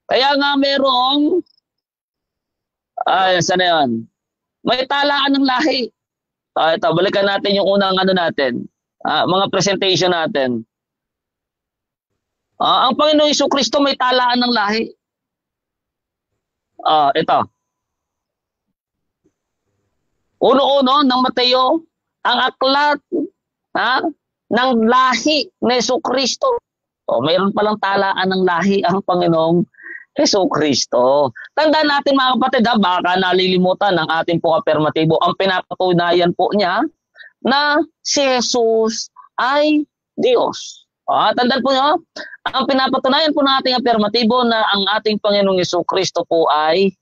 Kaya nga merong saan na yun? May talaan ng lahi. Ito, balikan natin yung unang natin. Mga presentation natin. Ang Panginoong Jesucristo may talaan ng lahi. Ito. Uno-uno ng Mateo, ang aklat ng lahi ni Jesucristo. Mayroon palang talaan ng lahi ang Panginoong Jesucristo. Tandaan natin mga kapatid, baka nalilimutan ng ating pong afirmatibo. Ang pinapatunayan po niya na si Jesus ay Diyos. Tandaan po niyo, ang pinapatunayan po ng ating afirmatibo na ang ating Panginoong Jesucristo po ay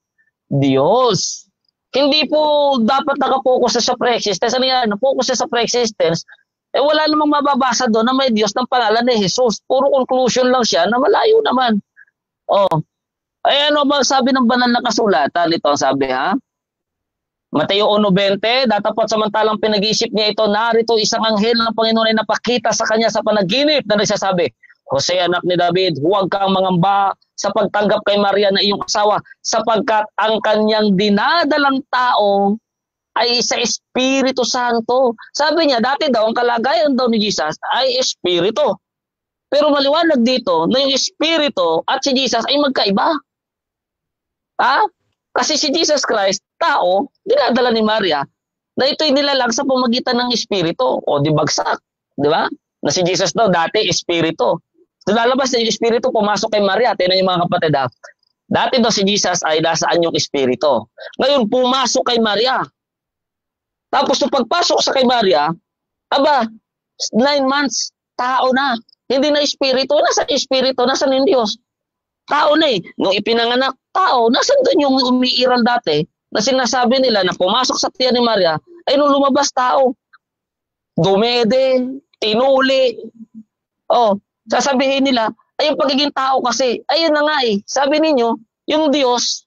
Diyos. Hindi po dapat nakapokus sa pre-existence. Ano yan? Napokus sa pre-existence, wala namang mababasa doon na may Diyos ng pangalan ni Jesus. Puro conclusion lang siya na malayo naman. Ano ba sabi ng banal na kasulatan? Ito ang sabi, Mateo 1:20, datapot samantalang pinag-iisip niya ito, narito isang anghel ng Panginoon ay napakita sa kanya sa panaginip na nagsasabi, Jose, anak ni David, huwag kang mangamba sa pagtanggap kay Maria na iyong asawa sapagkat ang kanyang dinadalang tao ay sa Espiritu Santo. Sabi niya, dati daw, ang kalagayan daw ni Jesus ay Espiritu. Pero maliwanag dito na yung Espiritu at si Jesus ay magkaiba. Kasi si Jesus Christ, tao, dinadala ni Maria, na ito'y nilalang sa pamagitan ng Espiritu o di bagsak. Di ba? Na si Jesus daw dati Espiritu. So lalabas na yung Espiritu, pumasok kay Maria. Tingnan yung mga kapatid. Dati daw si Jesus ay nasaan yung Espiritu. Ngayon, pumasok kay Maria. Tapos nung pagpasok sa kay Maria, 9 months, tao na. Hindi na Espiritu. Nasa Espiritu? Nasaan yung Diyos? Tao na Nung ipinanganak, tao. Nasaan doon yung umiiral dati na sinasabi nila na pumasok sa tiyan ni Maria, ay nung lumabas tao. Dumede, tinuli. Sasabihin nila, ay yung pagiging tao kasi, ayun na nga sabi ninyo, yung Diyos,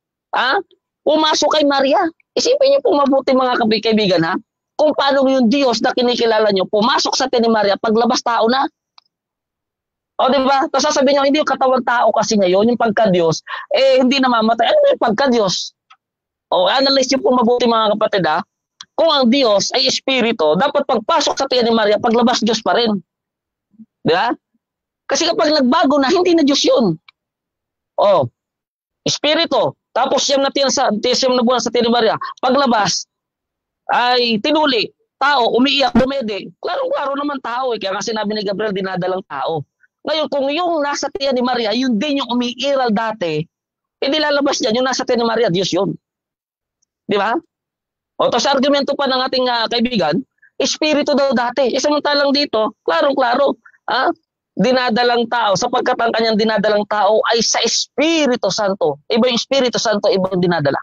pumasok kay Maria. Isipin niyo po mabuti mga kaibigan kung paano yung Diyos na kinikilala niyo, pumasok sa tiyan ni Maria, paglabas tao na. Diba? Tapos sasabihin niyo, hindi yung katawan tao kasi ngayon, yung pagka-Diyos, hindi namamatay. Ano yung pagka-Diyos? Analyze niyo po mabuti mga kapatid kung ang Diyos ay Espiritu, dapat pagpasok sa tiyan ni Maria, paglabas Diyos pa rin. Diba? Kasi kapag nagbago na, hindi na Diyos yun. Espiritu. Tapos siyam na buwan sa tiyan ni Maria. Paglabas, ay tinuli, tao, umiiyak, dumede. Klaro-klaro naman tao eh. Kaya nga sinabi ni Gabriel, dinadalang tao. Ngayon, kung yung nasa tiyan ni Maria, yun din yung umiiral dati, hindi lalabas niyan, yung nasa tiyan ni Maria, Diyos yun. Di ba? O, tapos argumento pa ng ating kaibigan, espiritu daw dati. Samantalang dito, klarong-klaro, dinadalang tao, sapagkat ang kanyang dinadalang tao ay sa Espiritu Santo. Iba yung Espiritu Santo, iba yung dinadala.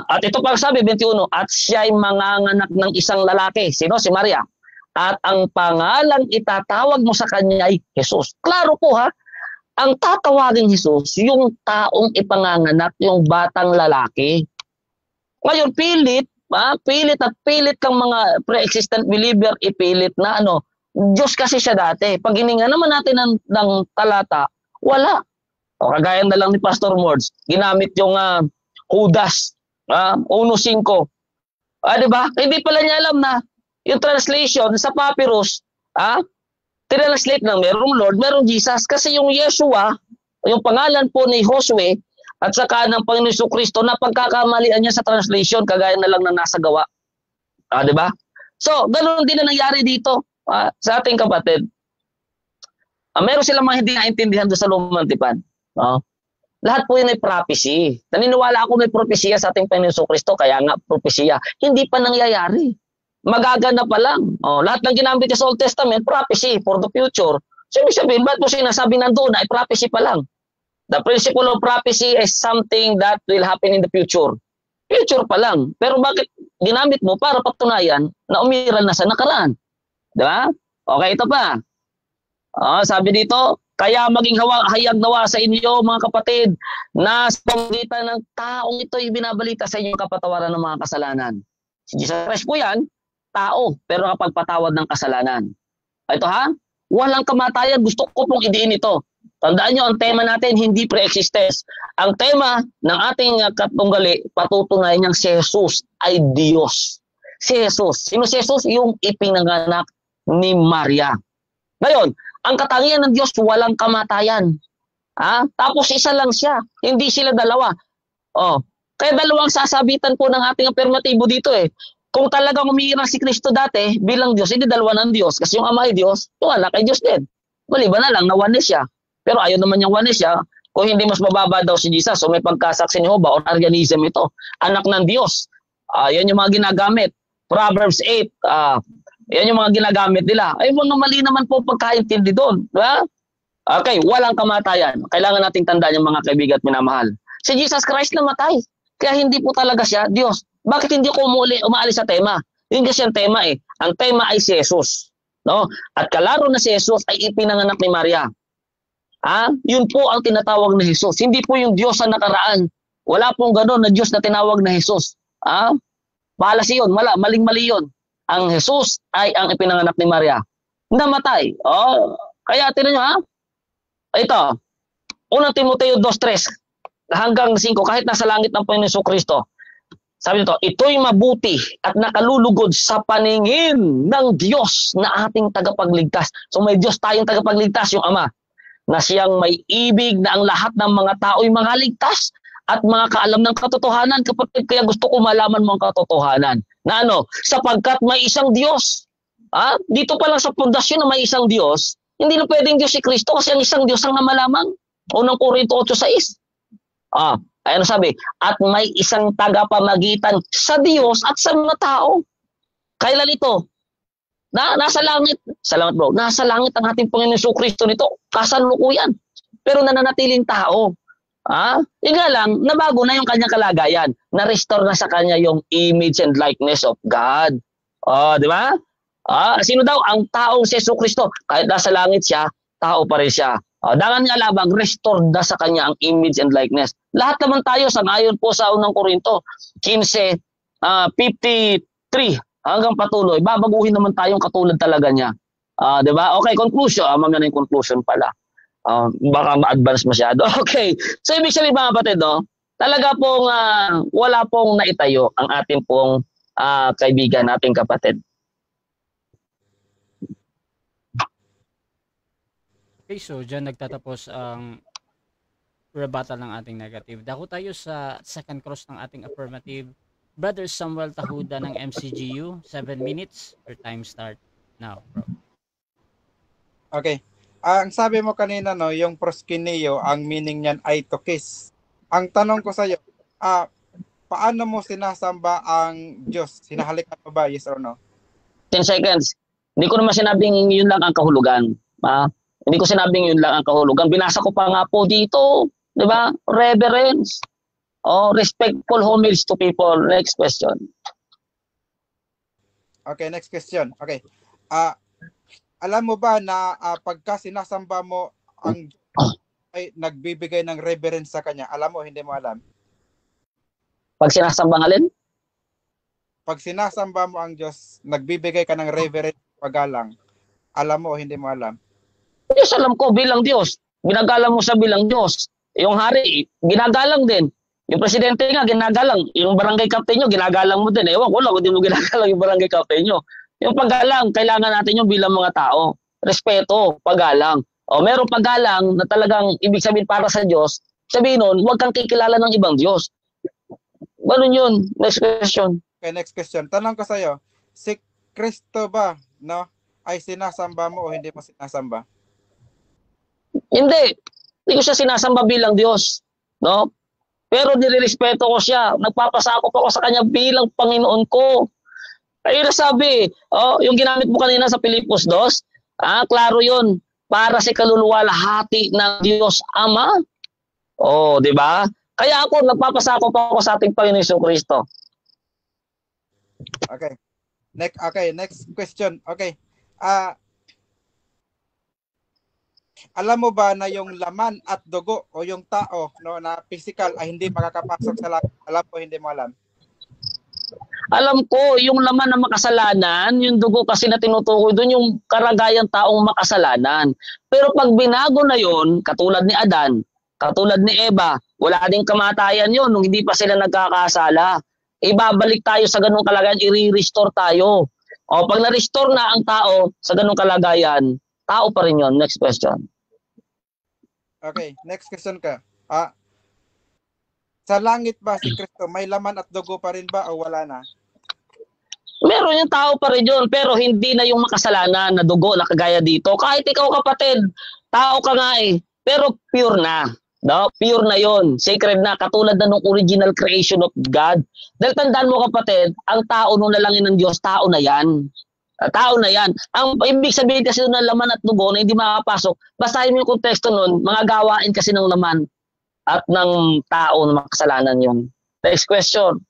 At ito pang sabi, 21, at siya'y manganganak ng isang lalaki. Sino? Si Maria. At ang pangalang itatawag mo sa kanya ay Jesus. Klaro po ang tatawagin Jesus, yung taong ipanganganak, yung batang lalaki. Ngayon, pilit at pilit kang mga pre-existent believer, ipilit na Diyos kasi siya dati. Pag hininga naman natin ng talata, wala. O kagaya na lang ni Pastor Mords, ginamit yung Judas, 1:5. Di ba? Hindi pala niya alam na yung translation sa papyrus, tinranslate ng merong Lord, merong Jesus. Kasi yung Yeshua, yung pangalan po ni Josue, at saka ng Panginoon Jesucristo, na pagkakamalian niya sa translation, kagaya na lang na nasa gawa. Di ba? So, ganoon din na nangyari dito sa ating kapatid. Meron silang mga hindi naintindihan doon sa lumang tipan. Lahat po yun ay prophecy. Naniniwala ako may propesya sa ating Panginoon Jesucristo, kaya nga propesya. Hindi pa nangyayari. Magagana pa lang. Lahat ng ginamit sa Old Testament, prophecy for the future. So, ibig sabihin, ba't po sinasabi nandoon na ay prophecy pa lang? The principle of prophecy is something that will happen in the future. Future pa lang. Pero bakit ginamit mo para patunayan na umiral na sa nakaraan? Diba? Okay, ito pa. Sabi dito, kaya maging hayag nawa sa inyo, mga kapatid, na sa pamagitan ng taong ito ibinabalita sa inyo kapatawaran ng mga kasalanan. Si Jesus Christ po yan, tao, pero kapagpatawad ng kasalanan. Ito walang kamatayan. Gusto ko pong idiin ito. Tandaan nyo, ang tema natin, hindi pre-existence. Ang tema ng ating katunggali, patutunayan niyang si Jesus ay Diyos. Si Jesus. Sino si Jesus? Yung ipinanganak ni Maria. Ngayon, ang katangian ng Diyos, walang kamatayan. Tapos isa lang siya. Hindi sila dalawa. Kaya dalawang sasabitan po ng ating affirmatibo dito eh. Kung talagang umiirang si Kristo dati bilang Diyos, hindi dalawa ng Diyos. Kasi yung Ama ay Diyos, yung anak ay Diyos din. Maliban na lang na oneness siya. Pero ayaw naman yung oneness siya kung hindi mas mababa daw si Jesus. So may pagkasaksi ni Jehovah or Arianism ito. Anak ng Diyos. Yan yung mga ginagamit. Proverbs 8. Yan yung mga ginagamit nila. Ay mali naman po pagkaintindi doon. Diba? Okay, walang kamatayan. Kailangan nating tandaan yung mga kaibigan at minamahal. Si Jesus Christ namatay. Kaya hindi po talaga siya Diyos. Bakit hindi ko umaalis sa tema? Yun kasi ang tema eh. Ang tema ay si Jesus. No? At kalaro na si Jesus ay ipinanganak ni Maria. Yun po ang tinatawag na Jesus. Hindi po yung Diyos sa nakaraan. Wala pong gano'n na Diyos na tinawag na Jesus. Balas yun. Maling-mali yun. Ang Jesus ay ang ipinanganak ni Maria. Namatay. Kaya tinan nyo Ito. 1 Timoteo 2:3 hanggang 5. Kahit nasa langit ng Panginoon Jesucristo. Sabi nito, ito'y mabuti at nakalulugod sa paningin ng Diyos na ating tagapagligtas. So may Diyos tayong tagapagligtas, yung Ama, na siyang may ibig na ang lahat ng mga tao'y mga ligtas at mga kaalam ng katotohanan. Kapatid, kaya gusto ko malaman mo ang katotohanan. Na sapagkat may isang Diyos. Dito pa lang sa pundasyon na may isang Diyos, hindi na pwedeng Diyos si Kristo kasi ang isang Diyos ang malamang. 1 Corinto 8:6. Ayan sabi, at may isang tagapamagitan sa Diyos at sa mga tao. Kailan ito? Nasa langit. Salamat bro. Nasa langit ang ating Panginoon Jesucristo nito. Kasalukuyan. Pero nananatiling tao. Yun nga lang, nabago na yung kanyang kalagayan. Na-restore na sa kanya yung image and likeness of God. Di ba? Sino daw? Ang taong si Jesucristo. Kahit nasa langit siya, tao pa rin siya. Dangan nga labang, restored na sa kanya ang image and likeness. Lahat naman tayo, sangayon po sa 1 Corinto 15:53 hanggang patuloy, babaguhin naman tayong katulad talaga niya. Di ba? Okay, conclusion. Mamaya na yung conclusion pala. Baka ma-advance masyado. Okay. So, ibig sabihin mga kapatid, talaga pong wala pong naitayo ang ating pong kaibigan, ating kapatid. Okay, so dyan nagtatapos ang rebuttal ng ating negative. Dako tayo sa second cross ng ating affirmative. Brother Samuel Tahuda ng MCGU, 7 minutes. Your time start now, bro. Okay. Ang sabi mo kanina, no, yung proskineo, ang meaning niyan ay to kiss. Ang tanong ko sa iyo, paano mo sinasamba ang Diyos? Hinahalikan mo ba? Yes or no? 10 seconds. Hindi ko naman sinabing yun lang ang kahulugan. Hindi ko sinabing yun lang ang kahulugan. Binasa ko pa nga po dito. Di ba? Reverence. Respectful homage to people. Next question. Okay, next question. Okay. Alam mo ba na pagka sinasamba mo ang Diyos ay nagbibigay ng reverence sa Kanya? Alam mo, hindi mo alam? Pag sinasamba ng alin? Pag sinasamba mo ang Diyos, nagbibigay ka ng reverence, paggalang. Alam mo o hindi mo alam? Yes, alam ko bilang Diyos. Ginagalang mo sa bilang Diyos. Yung hari, ginagalang din. Yung presidente nga, ginagalang. Yung barangay captain nyo, ginagalang mo din. Ewan ko lang, hindi mo ginagalang yung barangay captain nyo. Yung paggalang, kailangan natin yung bilang mga tao. Respeto, paggalang. Meron paggalang na talagang ibig sabihin para sa Diyos. Sabihin nun, huwag kang kikilala ng ibang Diyos. Ganun yun. Next question. Okay, next question. Tanong ko sa iyo, si Kristo ba, no, ay sinasamba mo o hindi mo sinasamba? Hindi. Hindi ko siya sinasamba bilang Diyos. No? Pero nirerespeto ko siya. Nagpapasakop ako sa kanya bilang Panginoon ko. Ayun na sabi, yung ginamit mo kanina sa Pilipos 2, klaro yun. Para sa kaluluwa lahati ng Diyos Ama. Di ba? Kaya ako, nagpapasakop ako sa ating Panginoon Jesucristo. Okay. Next question. Okay. Alam mo ba na yung laman at dugo o yung tao, no, na physical ay hindi makakapasok sa langit? Alam mo, hindi mo alam? Alam ko, yung laman ng makasalanan, yung dugo kasi na tinutukoy doon, yung karagayang taong makasalanan. Pero pag binago na yon, katulad ni Adan, katulad ni Eva, wala ding kamatayan yon nung hindi pa sila nagkakasala. Ibabalik tayo sa ganung kalagayan, i-restore tayo. Pag na-restore na ang tao sa ganung kalagayan, tao pa rin yon. Next question. Okay, next question ka. Sa langit ba si Kristo, may laman at dugo pa rin ba o wala na? Meron yung tao pa rin yun, pero hindi na yung makasalanan na dugo na kagaya dito. Kahit ikaw kapatid, tao ka nga pero pure na. No? Pure na yon, sacred na, katulad na nung original creation of God. Dahil tandaan mo kapatid, ang tao nung nalangin ng Diyos, tao na yan. Tao na yan. Ang ibig sabihin kasi ng laman at dugo na hindi makapasok, basahin mo yung konteksto nun, mga gawain kasi ng laman at ng tao na makasalanan yun. Next question.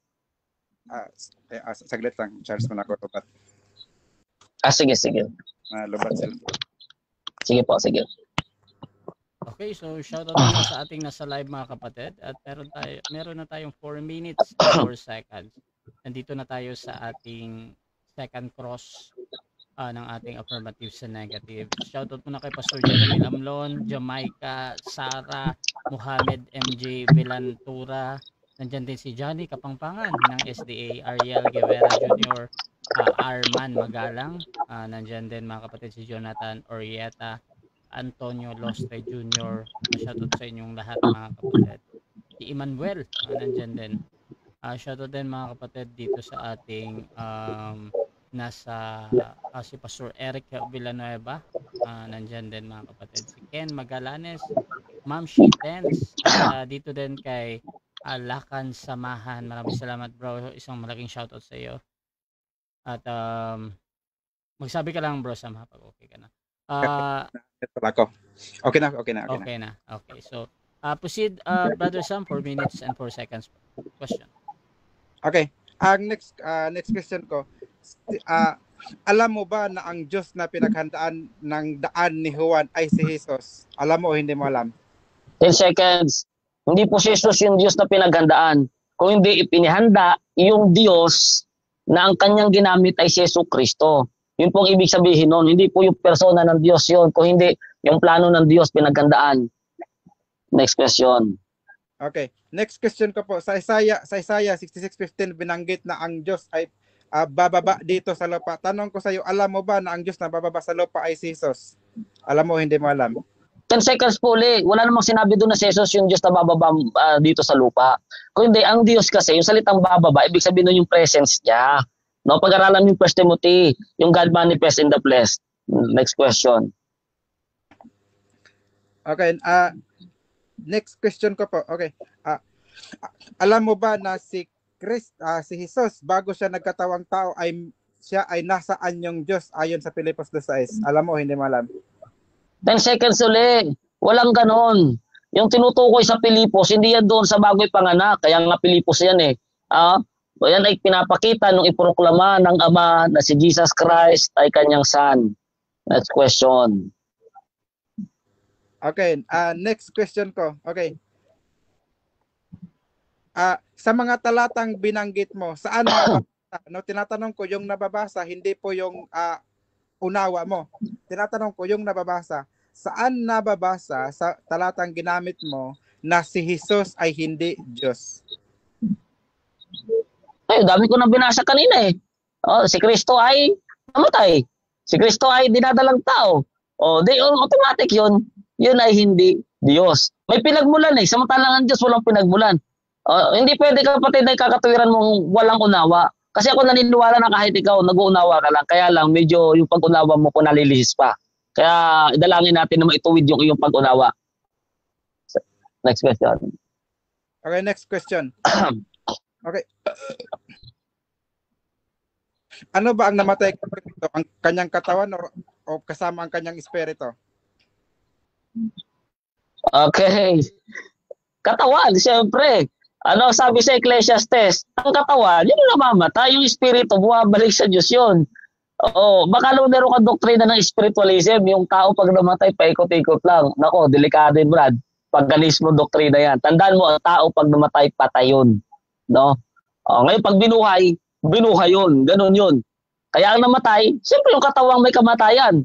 Saglit lang, Charles, mo na ako lubat. Sige. Lubat sila. Sige po, sige. Okay, so shoutout muna sa ating nasa live mga kapatid at meron na tayong 4 minutes and 4 seconds. Nandito na tayo sa ating second cross ng ating affirmative sa negative. Shoutout muna kay Pastor Jeremy Amlon, Jamaica, Sara, Muhammad MJ Villantura, nandiyan din si Johnny Kapangpangan ng SDA, Ariel Guevara Jr., Arman Magalang, nandiyan din mga kapatid si Jonathan Orieta, Antonio Lostre Jr., shoutout sa inyong lahat mga kapatid. Si Emmanuel, nandiyan din. Shoutout din mga kapatid dito sa ating si Pastor Eric Villanueva, nandiyan din mga kapatid. Si Ken Magalanes, Ma'am Shitens, dito din kay Lakan Samahan. Maraming salamat bro, isang malaking shoutout sa iyo. At magsabi ka lang bro Sam pag okay ka na. Okay na. Okay, so proceed Brother Sam, 4 minutes and 4 seconds. Question. Okay. Ang next question ko, alam mo ba na ang Diyos na pinaghandaan ng daan ni Juan ay si Jesus? Alam mo o hindi mo alam? 10 seconds. Hindi po si Jesus yung Diyos na pinaghandaan. Kung hindi ipinihanda yung Diyos na ang kanyang ginamit ay si Jesucristo. Yun pong ibig sabihin nun. Hindi po yung persona ng Diyos yun. Kung hindi, yung plano ng Diyos pinaghandaan. Next question. Okay. Next question ko po. Sa Isaiah 66:15 binanggit na ang Diyos ay bababa dito sa lupa. Tanong ko sa iyo, alam mo ba na ang Diyos na bababa sa lupa ay si Jesus? Alam mo o hindi mo alam? 10 seconds po uli. Wala namang sinabi doon na si Jesus yung Diyos na bababa dito sa lupa. Kung hindi, ang Diyos kasi, yung salitang bababa, ibig sabihin nun yung presence niya. No, pag-aralan yung 1 Timothy, yung God manifest in the flesh. Next question. Okay, next question ko po. Okay. Alam mo ba na si Jesus bago siya nagkatawang tao siya ay nasaan yung Diyos ayon sa Filipos 2:6? Alam mo, hindi mo alam? 10 seconds uli. Walang ganon. Yung tinutukoy sa Pilipos, hindi yan doon sa bago'y panganak. Kaya nga Pilipos yan eh. Yan ay pinapakita nung iproklama ng Ama na si Jesus Christ ay kanyang Son. Next question. Okay, next question ko. Okay. Sa mga talatang binanggit mo, saan nababasa? No, tinatanong ko yung nababasa, hindi po yung unawa mo. Tinatanong ko yung nababasa. Saan nababasa sa talatang ginamit mo na si Jesus ay hindi Diyos? Ay, dami ko na binasa kanina eh. Si Kristo ay namatay. Si Kristo ay dinadalang tao. Automatic yun. Yun ay hindi Diyos. May pinagmulan eh. Samantalang ang Diyos walang pinagmulan. Hindi pwede kapatid na kakatuwiran mong walang unawa. Kasi ako naniniwala na kahit ikaw nag-uunawa ka lang. Kaya lang medyo yung pag-unawa mo kung nalilihis pa. Kaya idalangin natin na maituwid yung iyong pag-unawa. Next question. Okay, next question. Okay. Ano ba ang namatay kay Kristo? Ang kanyang katawan o kasama ang kanyang espiritu? Okay. Katawan, siyempre. Ano sabi sa Ecclesiastes? Ang katawan, yun ang namamatay. Yung espiritu, bumabalik sa Diyos yun. Baka nung meron ka doktrina ng spiritualism, yung tao pag namatay, paikot-ikot lang. Nako, delikado yun, Brad. Paganismo doktrina yan. Tandaan mo, ang tao pag namatay, patay yun. No? Ngayon, pag binuhay yun. Ganun yun. Kaya ang namatay, siyempre yung katawang may kamatayan.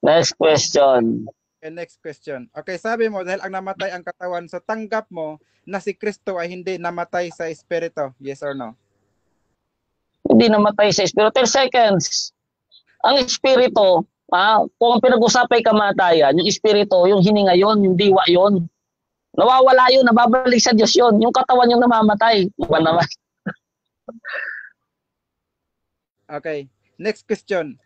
Next question. Okay, next question. Okay, sabi mo, dahil ang namatay ang katawan, so tanggap mo na si Kristo ay hindi namatay sa espiritu. Yes or no? Hindi namatay sa espiritu. 10 seconds. Ang espiritu, kung ang pinag-usapay kamatayan, yung espiritu, yung hininga yon, yung diwa yon, nawawala yun, nababalik sa Diyos yun. Yung katawan yung namamatay. Iba naman. Okay. Next question.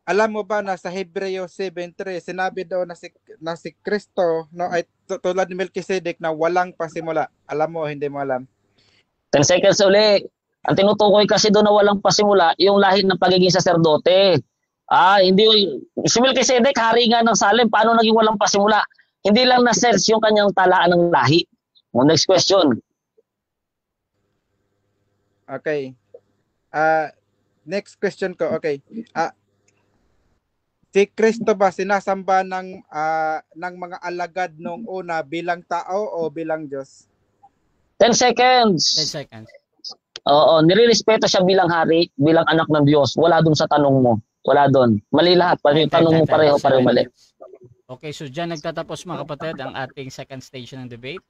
Alam mo ba na sa Hebreo 7:3 sinabi daw na si Kristo no ay tulad ni Melchizedek na walang pasimula. Alam mo, hindi mo alam? 10 seconds uli. Ang tinutukoy kasi doon na walang pasimula, yung lahi ng pagiging saserdote. Hindi si Melchizedek hari nga ng Salem, paano naging walang pasimula? Hindi lang na-search yung kanyang talaan ng lahi. Next question. Okay. Next question ko. Okay. Si Kristo ba sinasamba ng mga alagad nung una bilang tao o bilang Diyos? 10 seconds. 10 seconds. Oo, nirerespeto siya bilang hari, bilang anak ng Diyos. Wala doon sa tanong mo. Wala doon. Mali lahat. Yung tanong mo pareho mali. Okay, so dyan nagtatapos mga kapatid ang ating second stage ng debate.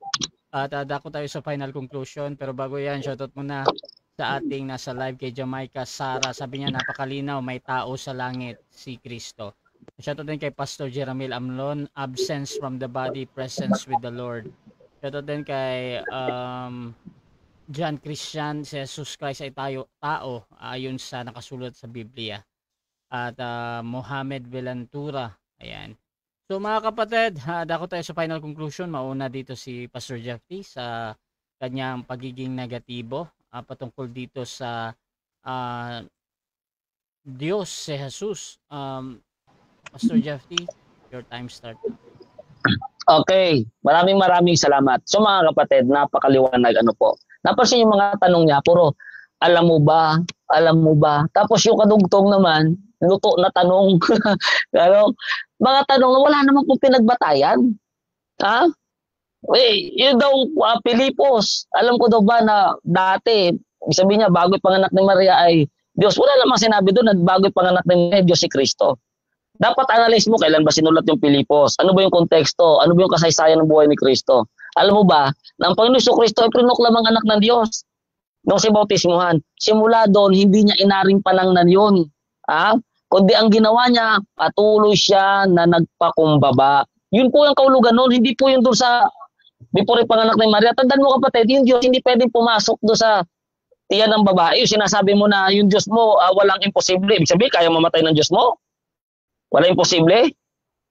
At dako tayo sa final conclusion. Pero bago yan, shoutout muna sa ating nasa live kay Jamaica Sara. Sabi niya napakalinaw, may tao sa langit, si Kristo. Shoutout din kay Pastor Jeramil Amlon, absence from the body, presence with the Lord. Shoutout din kay John Christian, si Jesus Christ ay tao ayon sa nakasulat sa Biblia. At Mohamed Velantura, ayan. So mga kapatid, dako tayo sa final conclusion. Mauna dito si Pastor Jeffrey sa kanyang pagiging negatibo patungkol dito sa Diyos, si Jesus. Pastor Jeffrey, your time start. Okay, maraming salamat. So mga kapatid, napakaliwanag po. Napansin yung mga tanong niya, puro alam mo ba? Tapos yung kadugtong naman, luto na tanong. Pero, mga tanong na wala naman pong pinagbatayan. Yun daw, Pilipos. Alam ko daw ba na dati, sabi niya, bago panganak ni Maria ay Diyos. Wala namang sinabi doon na bago panganak ni Maria, Diyos si Kristo. Dapat analyze mo kailan ba sinulat yung Pilipos. Ano ba yung konteksto? Ano ba yung kasaysayan ng buhay ni Kristo? Alam mo ba, na ang Panginoon Kristo ay prinoklamang anak ng Diyos. Nung si bautismuhan, simula doon, hindi niya inaring panangnan yun. Kundi ang ginawa niya, patuloy siya na nagpakumbaba. Yun po yung kahulugan nun, hindi po yung doon sa before ipanganak ni Maria. Tandaan mo kapatid, yung Diyos hindi pwedeng pumasok doon sa tiyan ng babae. Yung sinasabi mo na yung Diyos mo, walang imposible. Ibig sabihin, kaya mamatay ng Diyos mo? Walang imposible?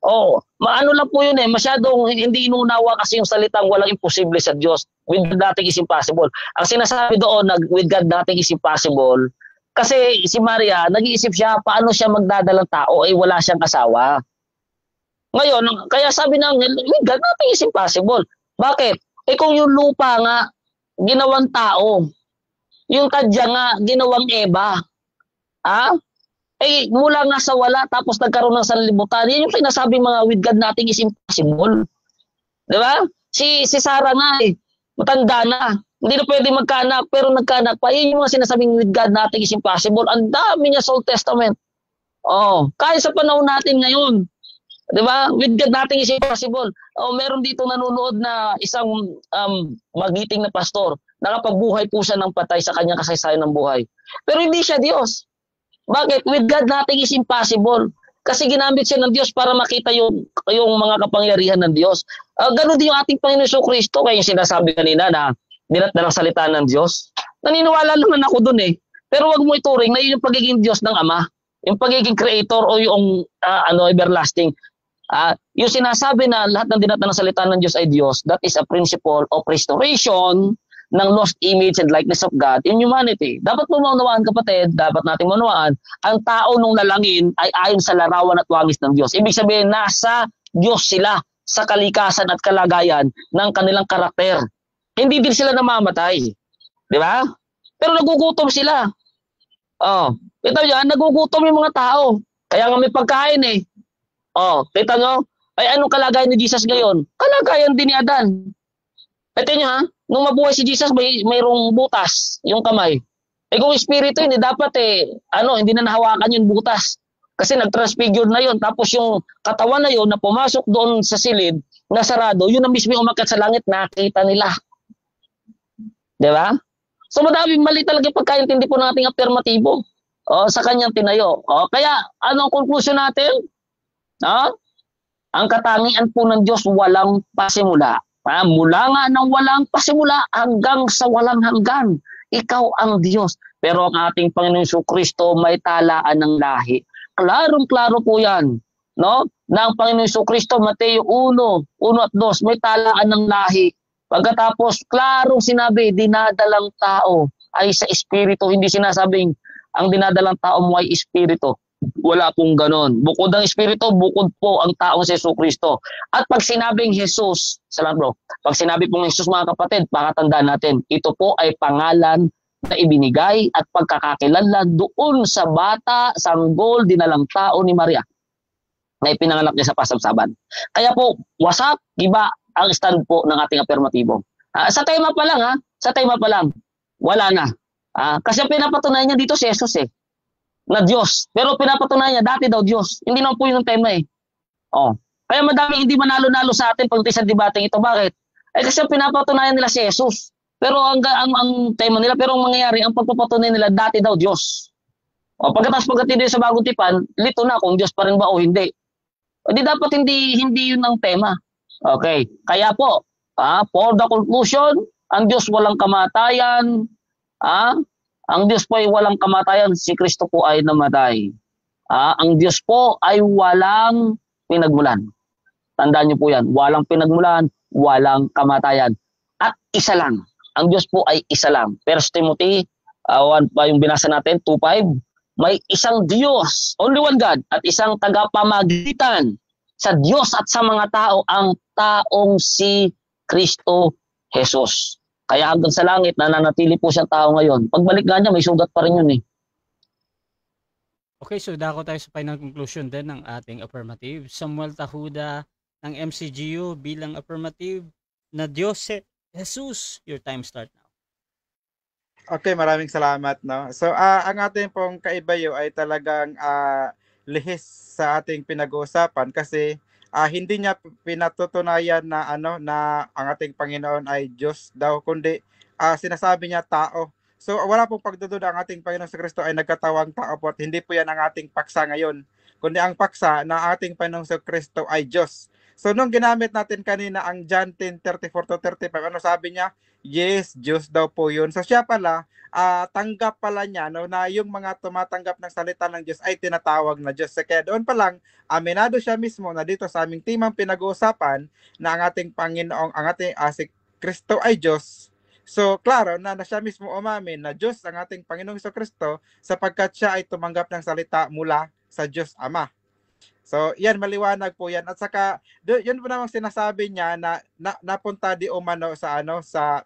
Oh, maano lang po yun masyadong hindi inuunawa kasi yung salitang walang imposible sa Diyos. With God nothing is impossible. Ang sinasabi doon, with God nothing is impossible, kasi si Maria, nag-iisip siya, paano siya magdadalang tao, wala siyang asawa. Ngayon, kaya sabi ng with God nothing is impossible. Bakit? Kung yung lupa nga, ginawang tao, yung tadya nga, ginawang Eva, mula nga sa wala, tapos nagkaroon ng sanlibutan. Yan yung sinasabing mga with God nothing is impossible. Di ba? Si Sarah nga matanda na. Hindi na pwede magkaanak, pero nagkaanak pa. Yan yung mga sinasabing with God nothing is impossible. Ang dami niya sa Old Testament. Kaya sa panahon natin ngayon. Di ba? With God nothing is impossible. Meron dito nanonood na isang magiting na pastor. Nakapagbuhay po siya ng patay sa kanyang kasaysayan ng buhay. Pero hindi siya Diyos. Bakit? With God, nothing is impossible. Kasi ginamit siya ng Diyos para makita yung mga kapangyarihan ng Diyos. Ganon din yung ating Panginoon Jesucristo. Kaya yung sinasabi kanina na dinatdalang salita ng Diyos. Naniniwala naman ako dun Pero wag mo ituring na yun yung pagiging Diyos ng Ama. Yung pagiging creator o yung everlasting. Yung sinasabi na lahat ng dinatdalang salita ng Diyos ay Diyos, that is a principle of restoration ng lost image and likeness of God in humanity. Dapat mo maunawaan kapatid, dapat nating maunawaan, ang tao nung lalangin ay ayon sa larawan at wangis ng Diyos. Ibig sabihin, nasa Diyos sila sa kalikasan at kalagayan ng kanilang karakter. Hindi din sila namamatay. Di ba? Pero nagugutom sila. Kita nyo, nagugutom yung mga tao. Kaya nga may pagkain kita nyo? Ay anong kalagayan ni Jesus ngayon? Kalagayan din ni Adan. Ito nyo nung mabuhay si Jesus, mayroong butas yung kamay. Kung espiritu yun, dapat hindi na nahawakan yung butas. Kasi nag-transfigure na yun. Tapos yung katawan na yun na pumasok doon sa silid, na sarado, yun na mismo umakyat sa langit, nakita nila. Di ba? So madami, mali talaga yung pagkaintindi po ng ating afirmatibo sa kanyang tinayo. Kaya, anong conclusion natin? Ang katangian po ng Diyos walang pasimula. Mula nga ng walang pasimula hanggang sa walang hanggan. Ikaw ang Diyos. Pero ang ating Panginoon Jesucristo may talaan ng lahi. Klarong-klaro po yan. No? Na ang Panginoon Jesucristo, Mateo 1 at 2, may talaan ng lahi. Pagkatapos, klarong sinabi, dinadalang tao ay sa Espiritu. Hindi sinasabing ang dinadalang tao mo ay Espiritu. Wala pong ganon. Bukod ang Espiritu, bukod po ang taong si Jesucristo. At pag sinabing Jesus, pag sinabi pong Jesus mga kapatid, pakatandaan natin, ito po ay pangalan na ibinigay at pagkakakilanlan doon sa bata, sanggol, dinalang tao ni Maria na ipinanganak niya sa pasabsaban. Kaya po, wasak, iba ang stand po ng ating afirmatibo. Sa tema pa lang, wala na. Kasi ang pinapatunayan niya dito si Jesus na Diyos. Pero pinapatunayan niya, dati daw Diyos. Hindi naman po yun ang tema Kaya madami hindi manalo-nalo sa atin pag sa debating ito. Bakit? Kasi ang pinapatunayan nila si Jesus. Pero ang tema nila, pero ang mangyayari, ang pagpapatunayan nila, dati daw Diyos. Pagkatapos sa bagong tipan, lito na kung Diyos pa rin ba o hindi. Di dapat hindi yun ang tema. Okay. Kaya po, for the conclusion, ang Diyos walang kamatayan, ang Diyos po ay walang kamatayan, si Kristo po ay namatay. Ang Diyos po ay walang pinagmulan. Tandaan niyo po yan, walang pinagmulan, walang kamatayan. At isa lang, ang Diyos po ay isa lang. 1 Timothy, yung binasa natin, 2:5, may isang Diyos, only one God, at isang tagapamagitan sa Diyos at sa mga tao, ang taong si Kristo Jesus. Kaya hanggang sa langit, nananatili po siyang tao ngayon. Pagbalik nga niya, may sugat pa rin yun Okay, so dako tayo sa final conclusion din ng ating affirmative. Samuel Tahuda ng MCGU bilang affirmative na Diyos Jesus. Your time start now. Okay, maraming salamat. So, ang ating pong kaibayo ay talagang lihis sa ating pinag-uusapan kasi hindi niya pinatutunayan na na ang ating Panginoon ay Diyos daw, kundi sinasabi niya tao. So wala pong pagdududa, ang ating Panginoon sa Kristo ay nagkatawang tao po at hindi po yan ang ating paksa ngayon, kundi ang paksa na ating Panginoon sa Kristo ay Diyos. So nung ginamit natin kanina ang John 10:34 to 35, ano sabi niya? Yes, Diyos daw po yun. So siya pala, tanggap pala niya no, na yung mga tumatanggap ng salita ng Diyos ay tinatawag na Diyos. So, kaya doon pa lang, aminado siya mismo na dito sa aming timang pinag-uusapan na ang ating Panginoong, ang ating si Kristo ay Diyos. So, klaro na siya mismo umamin na Diyos ang ating Panginoong Kristo sapagkat siya ay tumanggap ng salita mula sa Diyos Ama. So, yan, maliwanag po yan. At saka, yun po namang sinasabi niya na napunta di umano sa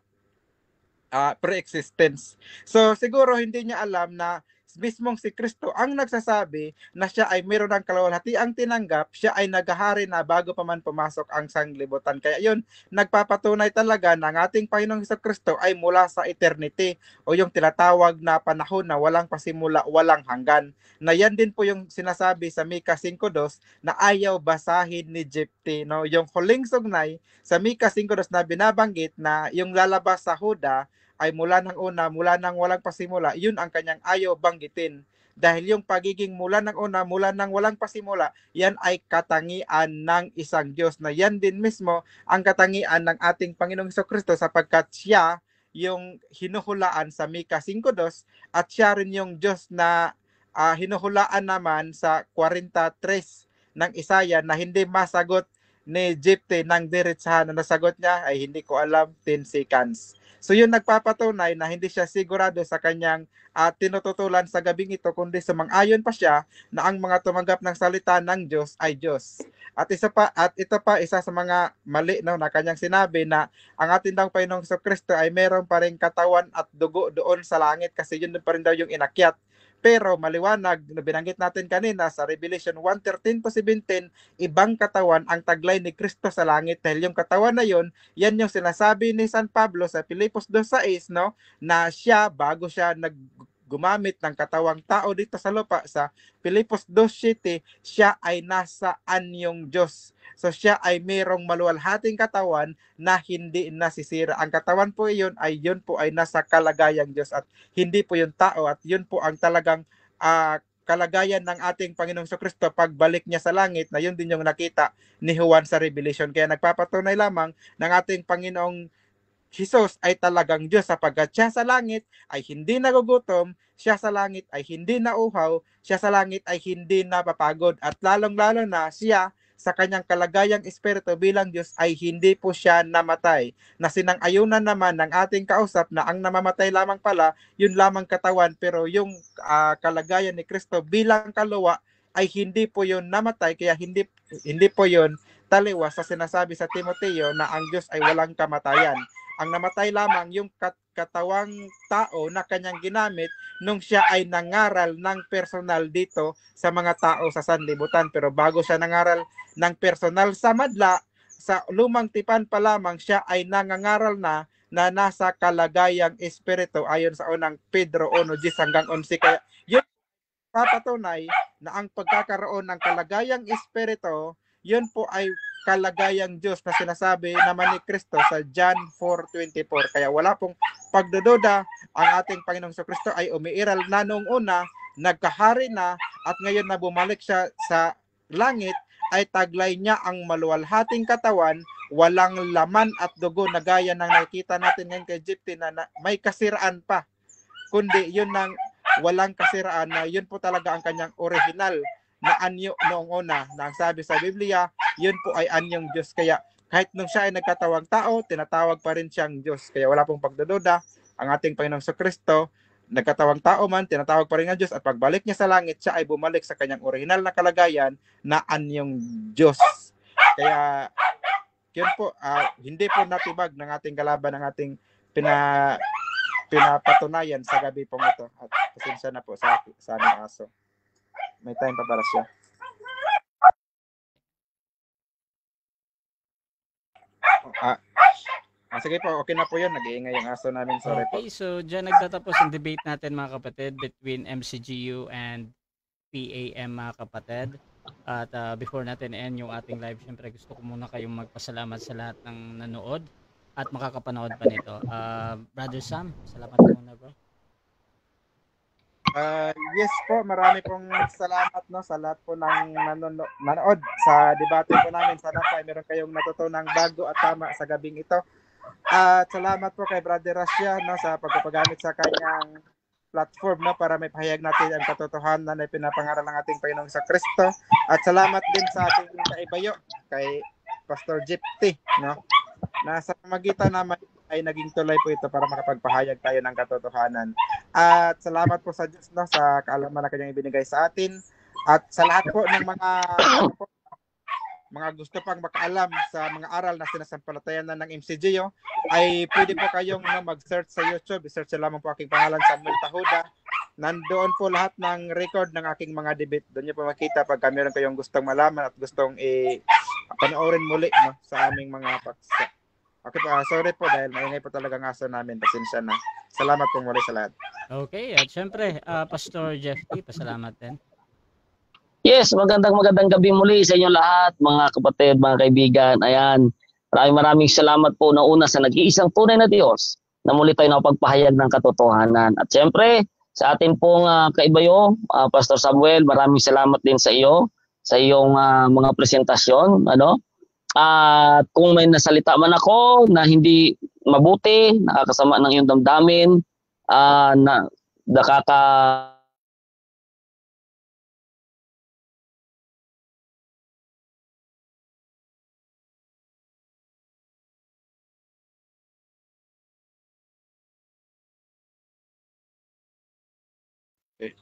pre-existence. So siguro hindi niya alam na mismong si Kristo ang nagsasabi na siya ay mayroon ng kaluwalhatiang tinanggap, siya ay naghahari na bago pa man pumasok ang sanglibutan. Kaya yun, nagpapatunay talaga na ang ating Panginoong Kristo ay mula sa eternity o yung tinatawag na panahon na walang pasimula, walang hanggan. Na yan din po yung sinasabi sa Mika 5:2 na ayaw basahin ni Jephte. No? Yung huling sugnay sa Mika 5:2 na binabanggit na yung lalabas sa Huda ay mula ng una, mula ng walang pasimula, yun ang kanyang ayaw banggitin. Dahil yung pagiging mula ng una, mula ng walang pasimula, yan ay katangian ng isang Diyos na yan din mismo ang katangian ng ating Panginoong Jesucristo sapagkat siya yung hinuhulaan sa Mika 5:2 at siya rin yung Diyos na hinuhulaan naman sa 43 ng Isaya na hindi masagot ni Jephte ng diretsahan. Na nasagot niya ay hindi ko alam, 10 seconds. So yun nagpapatunay na hindi siya sigurado sa kanyang tinututulan sa gabing ito, kundi sumang-ayon pa siya na ang mga tumanggap ng salita ng Diyos ay Diyos. At ito pa isa sa mga mali no, na kanyang sinabi na ang ating daw Panginoong Kristo ay meron pa rin katawan at dugo doon sa langit kasi yun pa rin daw yung inakyat. Pero maliwanag, binanggit natin kanina sa Revelation 1:13 to 17, ibang katawan ang taglay ni Kristo sa langit. Dahil yung katawan na yun, yan yung sinasabi ni San Pablo sa Filipos 2:6, no, na siya, bago siya gumamit ng katawang tao dito sa lupa, sa Filipos 2:7, siya ay nasa anyong Diyos. So siya ay mayroong maluwalhating katawan na hindi nasisira. Ang katawan po yun po ay nasa kalagayang Diyos at hindi po yung tao, at yun po ang talagang kalagayan ng ating Panginoong Kristo pagbalik niya sa langit, na yun din yung nakita ni Juan sa Revelation. Kaya nagpapatunay lamang ng ating Panginoong Jesus ay talagang Diyos sapagkat siya sa langit ay hindi nagugutom, siya sa langit ay hindi nauhaw, siya sa langit ay hindi napapagod, at lalong-lalo na siya sa kanyang kalagayang espiritu bilang Diyos ay hindi po siya namatay. Na sinang-ayunan naman ng ating kausap na ang namamatay lamang pala, yun lamang katawan, pero yung kalagayan ni Kristo bilang kaluluwa ay hindi po yun namatay, kaya hindi po yun taliwas sa sinasabi sa Timoteo na ang Diyos ay walang kamatayan. Ang namatay lamang yung katawang tao na kanyang ginamit nung siya ay nangaral ng personal dito sa mga tao sa sanlibutan. Pero bago siya nangaral ng personal sa madla, sa lumang tipan pa lamang siya ay nangangaral na nasa kalagayang espiritu ayon sa unang Pedro 1:10 hanggang 11. Kaya yun papatunay na ang pagkakaroon ng kalagayang espiritu, yun po ay kalagayang Diyos na sinasabi naman ni Kristo sa John 4:24. Kaya wala pong pagdududa, ang ating Panginoong Kristo ay umiiral na noong una, nagkahari na, at ngayon na bumalik siya sa langit, ay taglay niya ang maluwalhating katawan, walang laman at dugo na gaya ng nakikita natin ngayon kay Jephte na may kasiraan pa. Kundi yun ng walang kasiraan, na yun po talaga ang kanyang original na anyo noong una, na ang sabi sa Biblia, yun po ay anyong Diyos. Kaya kahit nung siya ay nagkatawang tao, tinatawag pa rin siyang Diyos. Kaya wala pong pagdududa, ang ating Panginoong Kristo, nagkatawang tao man, tinatawag pa rin ng Diyos, at pagbalik niya sa langit, siya ay bumalik sa kanyang original na kalagayan na anyong Diyos. Kaya yun po, hindi po natibag ng ating kalaban, ng ating pinapatunayan sa gabi pong ito. At pasensya na po sa aming aso. May time pa para siya. Sige po, okay na po yun. Nag-iingay yung aso namin. Sorry po. Okay, so dyan nagtatapos ang debate natin mga kapatid between MCGU and PAM mga kapatid. At before natin end yung ating live, syempre gusto ko muna kayong magpasalamat sa lahat ng nanood at makakapanood pa nito. Brother Sam, salamat muna bro. Yes po, marami pong salamat no sa lahat po ng nanood sa debate po namin. Sana po ay meron kayong natutunang bago at tama sa gabing ito. At salamat po kay Brother Rasya no sa pagpapagamit sa kanyang platform no para may pahayag natin ang katotohanan na pinapangaral ng ating Panginoong sa Kristo. At salamat din sa ating kaibayo kay Pastor Gypty no. Nasa magitan naman ay naging tulay po ito para makapagpahayag tayo ng katotohanan. At salamat po sa Diyos no, sa kaalaman na kanyang ibinigay sa atin. At sa lahat po ng mga gusto pang makaalam sa mga aral na sinasampalatayan na ng MCGO, ay pwede po kayong mag-search sa YouTube. I-search lamang po aking pangalan, Samuel Tahuda. Nandoon po lahat ng record ng aking mga debate. Doon niyo po makita pagka meron kayong gustong malaman at gustong panoorin muli no, sa aming mga paksa. Okay po, sorry po dahil maingay po talaga ang aso namin. Pasensya na. Salamat po muli sa lahat. Okay, at syempre, Pastor Jeffy, pasalamat din. Yes, magandang gabi muli sa inyo lahat, mga kapatid, mga kaibigan. Ayan, maraming salamat po na una sa nag-iisang tunay na Diyos na muli tayo nakapagpahayag ng katotohanan. At syempre, sa atin pong kaibayo, Pastor Samuel, maraming salamat din sa iyo, sa iyong mga presentasyon, ano? At kung may nasalita man ako na hindi mabuti, nakakasama ng iyong damdamin, na nakaka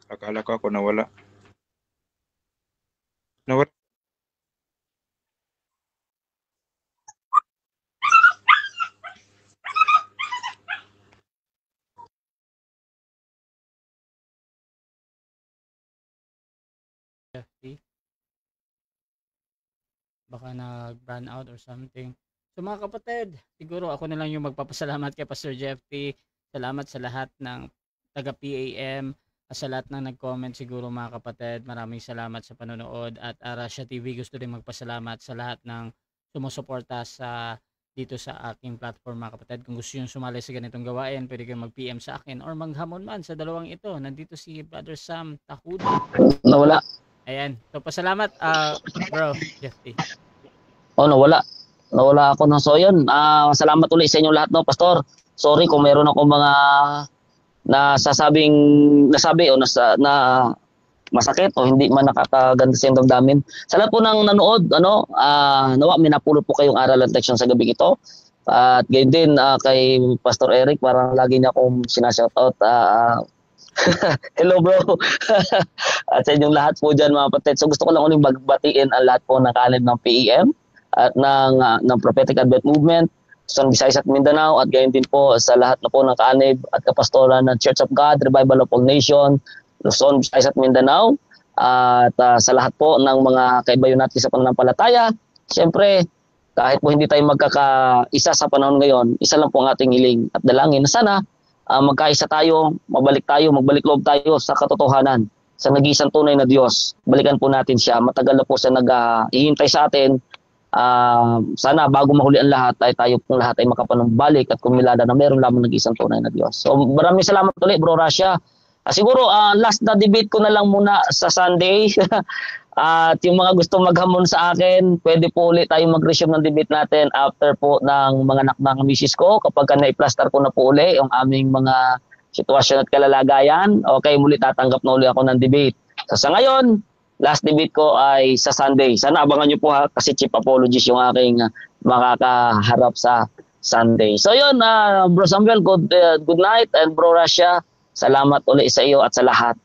Akala ko ako nawala. Nawala. Jeffy, baka nag-run out or something. So mga kapatid, siguro ako na lang yung magpapasalamat kay Pastor Jeffy. Salamat sa lahat ng taga PAM, sa lahat ng nag-comment siguro mga kapatid. Maraming salamat sa panonood at Rasya TV gusto din magpasalamat sa lahat ng sumusuporta sa dito sa aking platform mga kapatid. Kung gusto nyo sumali sa ganitong gawain, pwede kayong mag-PM sa akin or maghamon man sa dalawang ito. Nandito si Brother Sam Tahuda. nawala. Ayan. So pasalamat bro, Jeffy. Oh, nawala ako na. So yun, salamat ulit sa inyo lahat no, Pastor. Sorry kung meron ako mga nasabi o na masakit o hindi man nakakaganda sa inyong damdamin. Sa lahat po ng nanood, nawa may napulot po kayong aral at leksyon sa gabi ito. At gayon din kay Pastor Eric, parang lagi niya akong sinashoutout. Hello bro. At sa inyong lahat po dyan mga kapatid. So gusto ko lang ulit magbatiin ang lahat po ng kalib ng PEM at ng Prophetic Advent Movement, Luzon, Visayas at Mindanao, at gayon din po sa lahat na po ng kaanib at kapastoran ng Church of God, Revival of All Nation, Luzon, Visayas at Mindanao, at sa lahat po ng mga kaibayo natin sa pananampalataya. Siyempre, kahit po hindi tayo magkakaisa sa panahon ngayon, isa lang po ang ating hiling at dalangin na sana magkaisa tayo, magbalik loob tayo sa katotohanan, sa nag-iisang tunay na Diyos. Balikan po natin siya. Matagal na po siya nag-ihintay sa atin. Sana bago mahuli ang lahat, tayo pong lahat ay makapanumbalik at kumilala na meron lamang nag-iisang tunay na Diyos. So maraming salamat ulit Bro Rasya. Siguro last na debate ko na lang muna sa Sunday. At yung mga gusto maghamon sa akin, pwede po ulit tayong mag-resume ng debate natin after po ng mga anak ng misis ko. Kapag na-plaster ko na po ulit yung aming mga sitwasyon at kalalagayan, okay, muli tatanggap na ulit ako ng debate. So sa ngayon, last debate ko ay sa Sunday. Sana abangan nyo po ha, kasi cheap apologies yung aking makakaharap sa Sunday. So yun, Bro Samuel, good night, and Bro Rasya, salamat ulit sa iyo at sa lahat.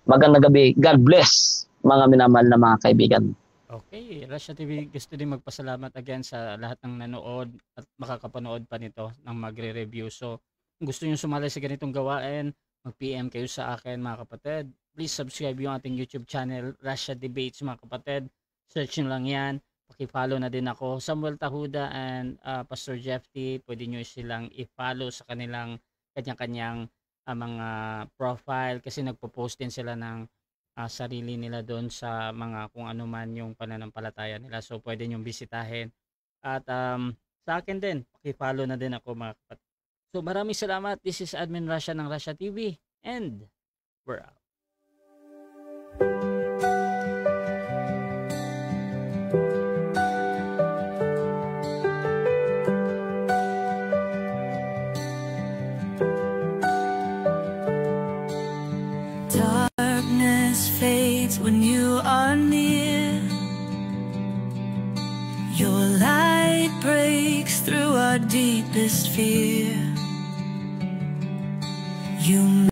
Magandang gabi. God bless mga minamahal na mga kaibigan. Okay, Rasya TV gusto din magpasalamat again sa lahat ng nanood at makakapanood pa nito ng magre-review. So, kung gusto niyo sumali sa ganitong gawain, mag-PM kayo sa akin mga kapatid. Please subscribe yung ating YouTube channel, Rasya Debates mga kapatid. Search nyo lang yan. Paki-follow na din ako, Samuel Tahuda and Pastor Jeffy. Pwede nyo silang i-follow sa kanilang kanya-kanyang mga profile kasi nagpo-post din sila ng sarili nila doon sa mga kung ano man yung pananampalataya nila. So pwede nyo bisitahin. At sa akin din, paki-follow na din ako mga kapatid. So maraming salamat. This is Admin Rasya ng Rasya TV and we're out. when you are near. Your light breaks through our deepest fear. You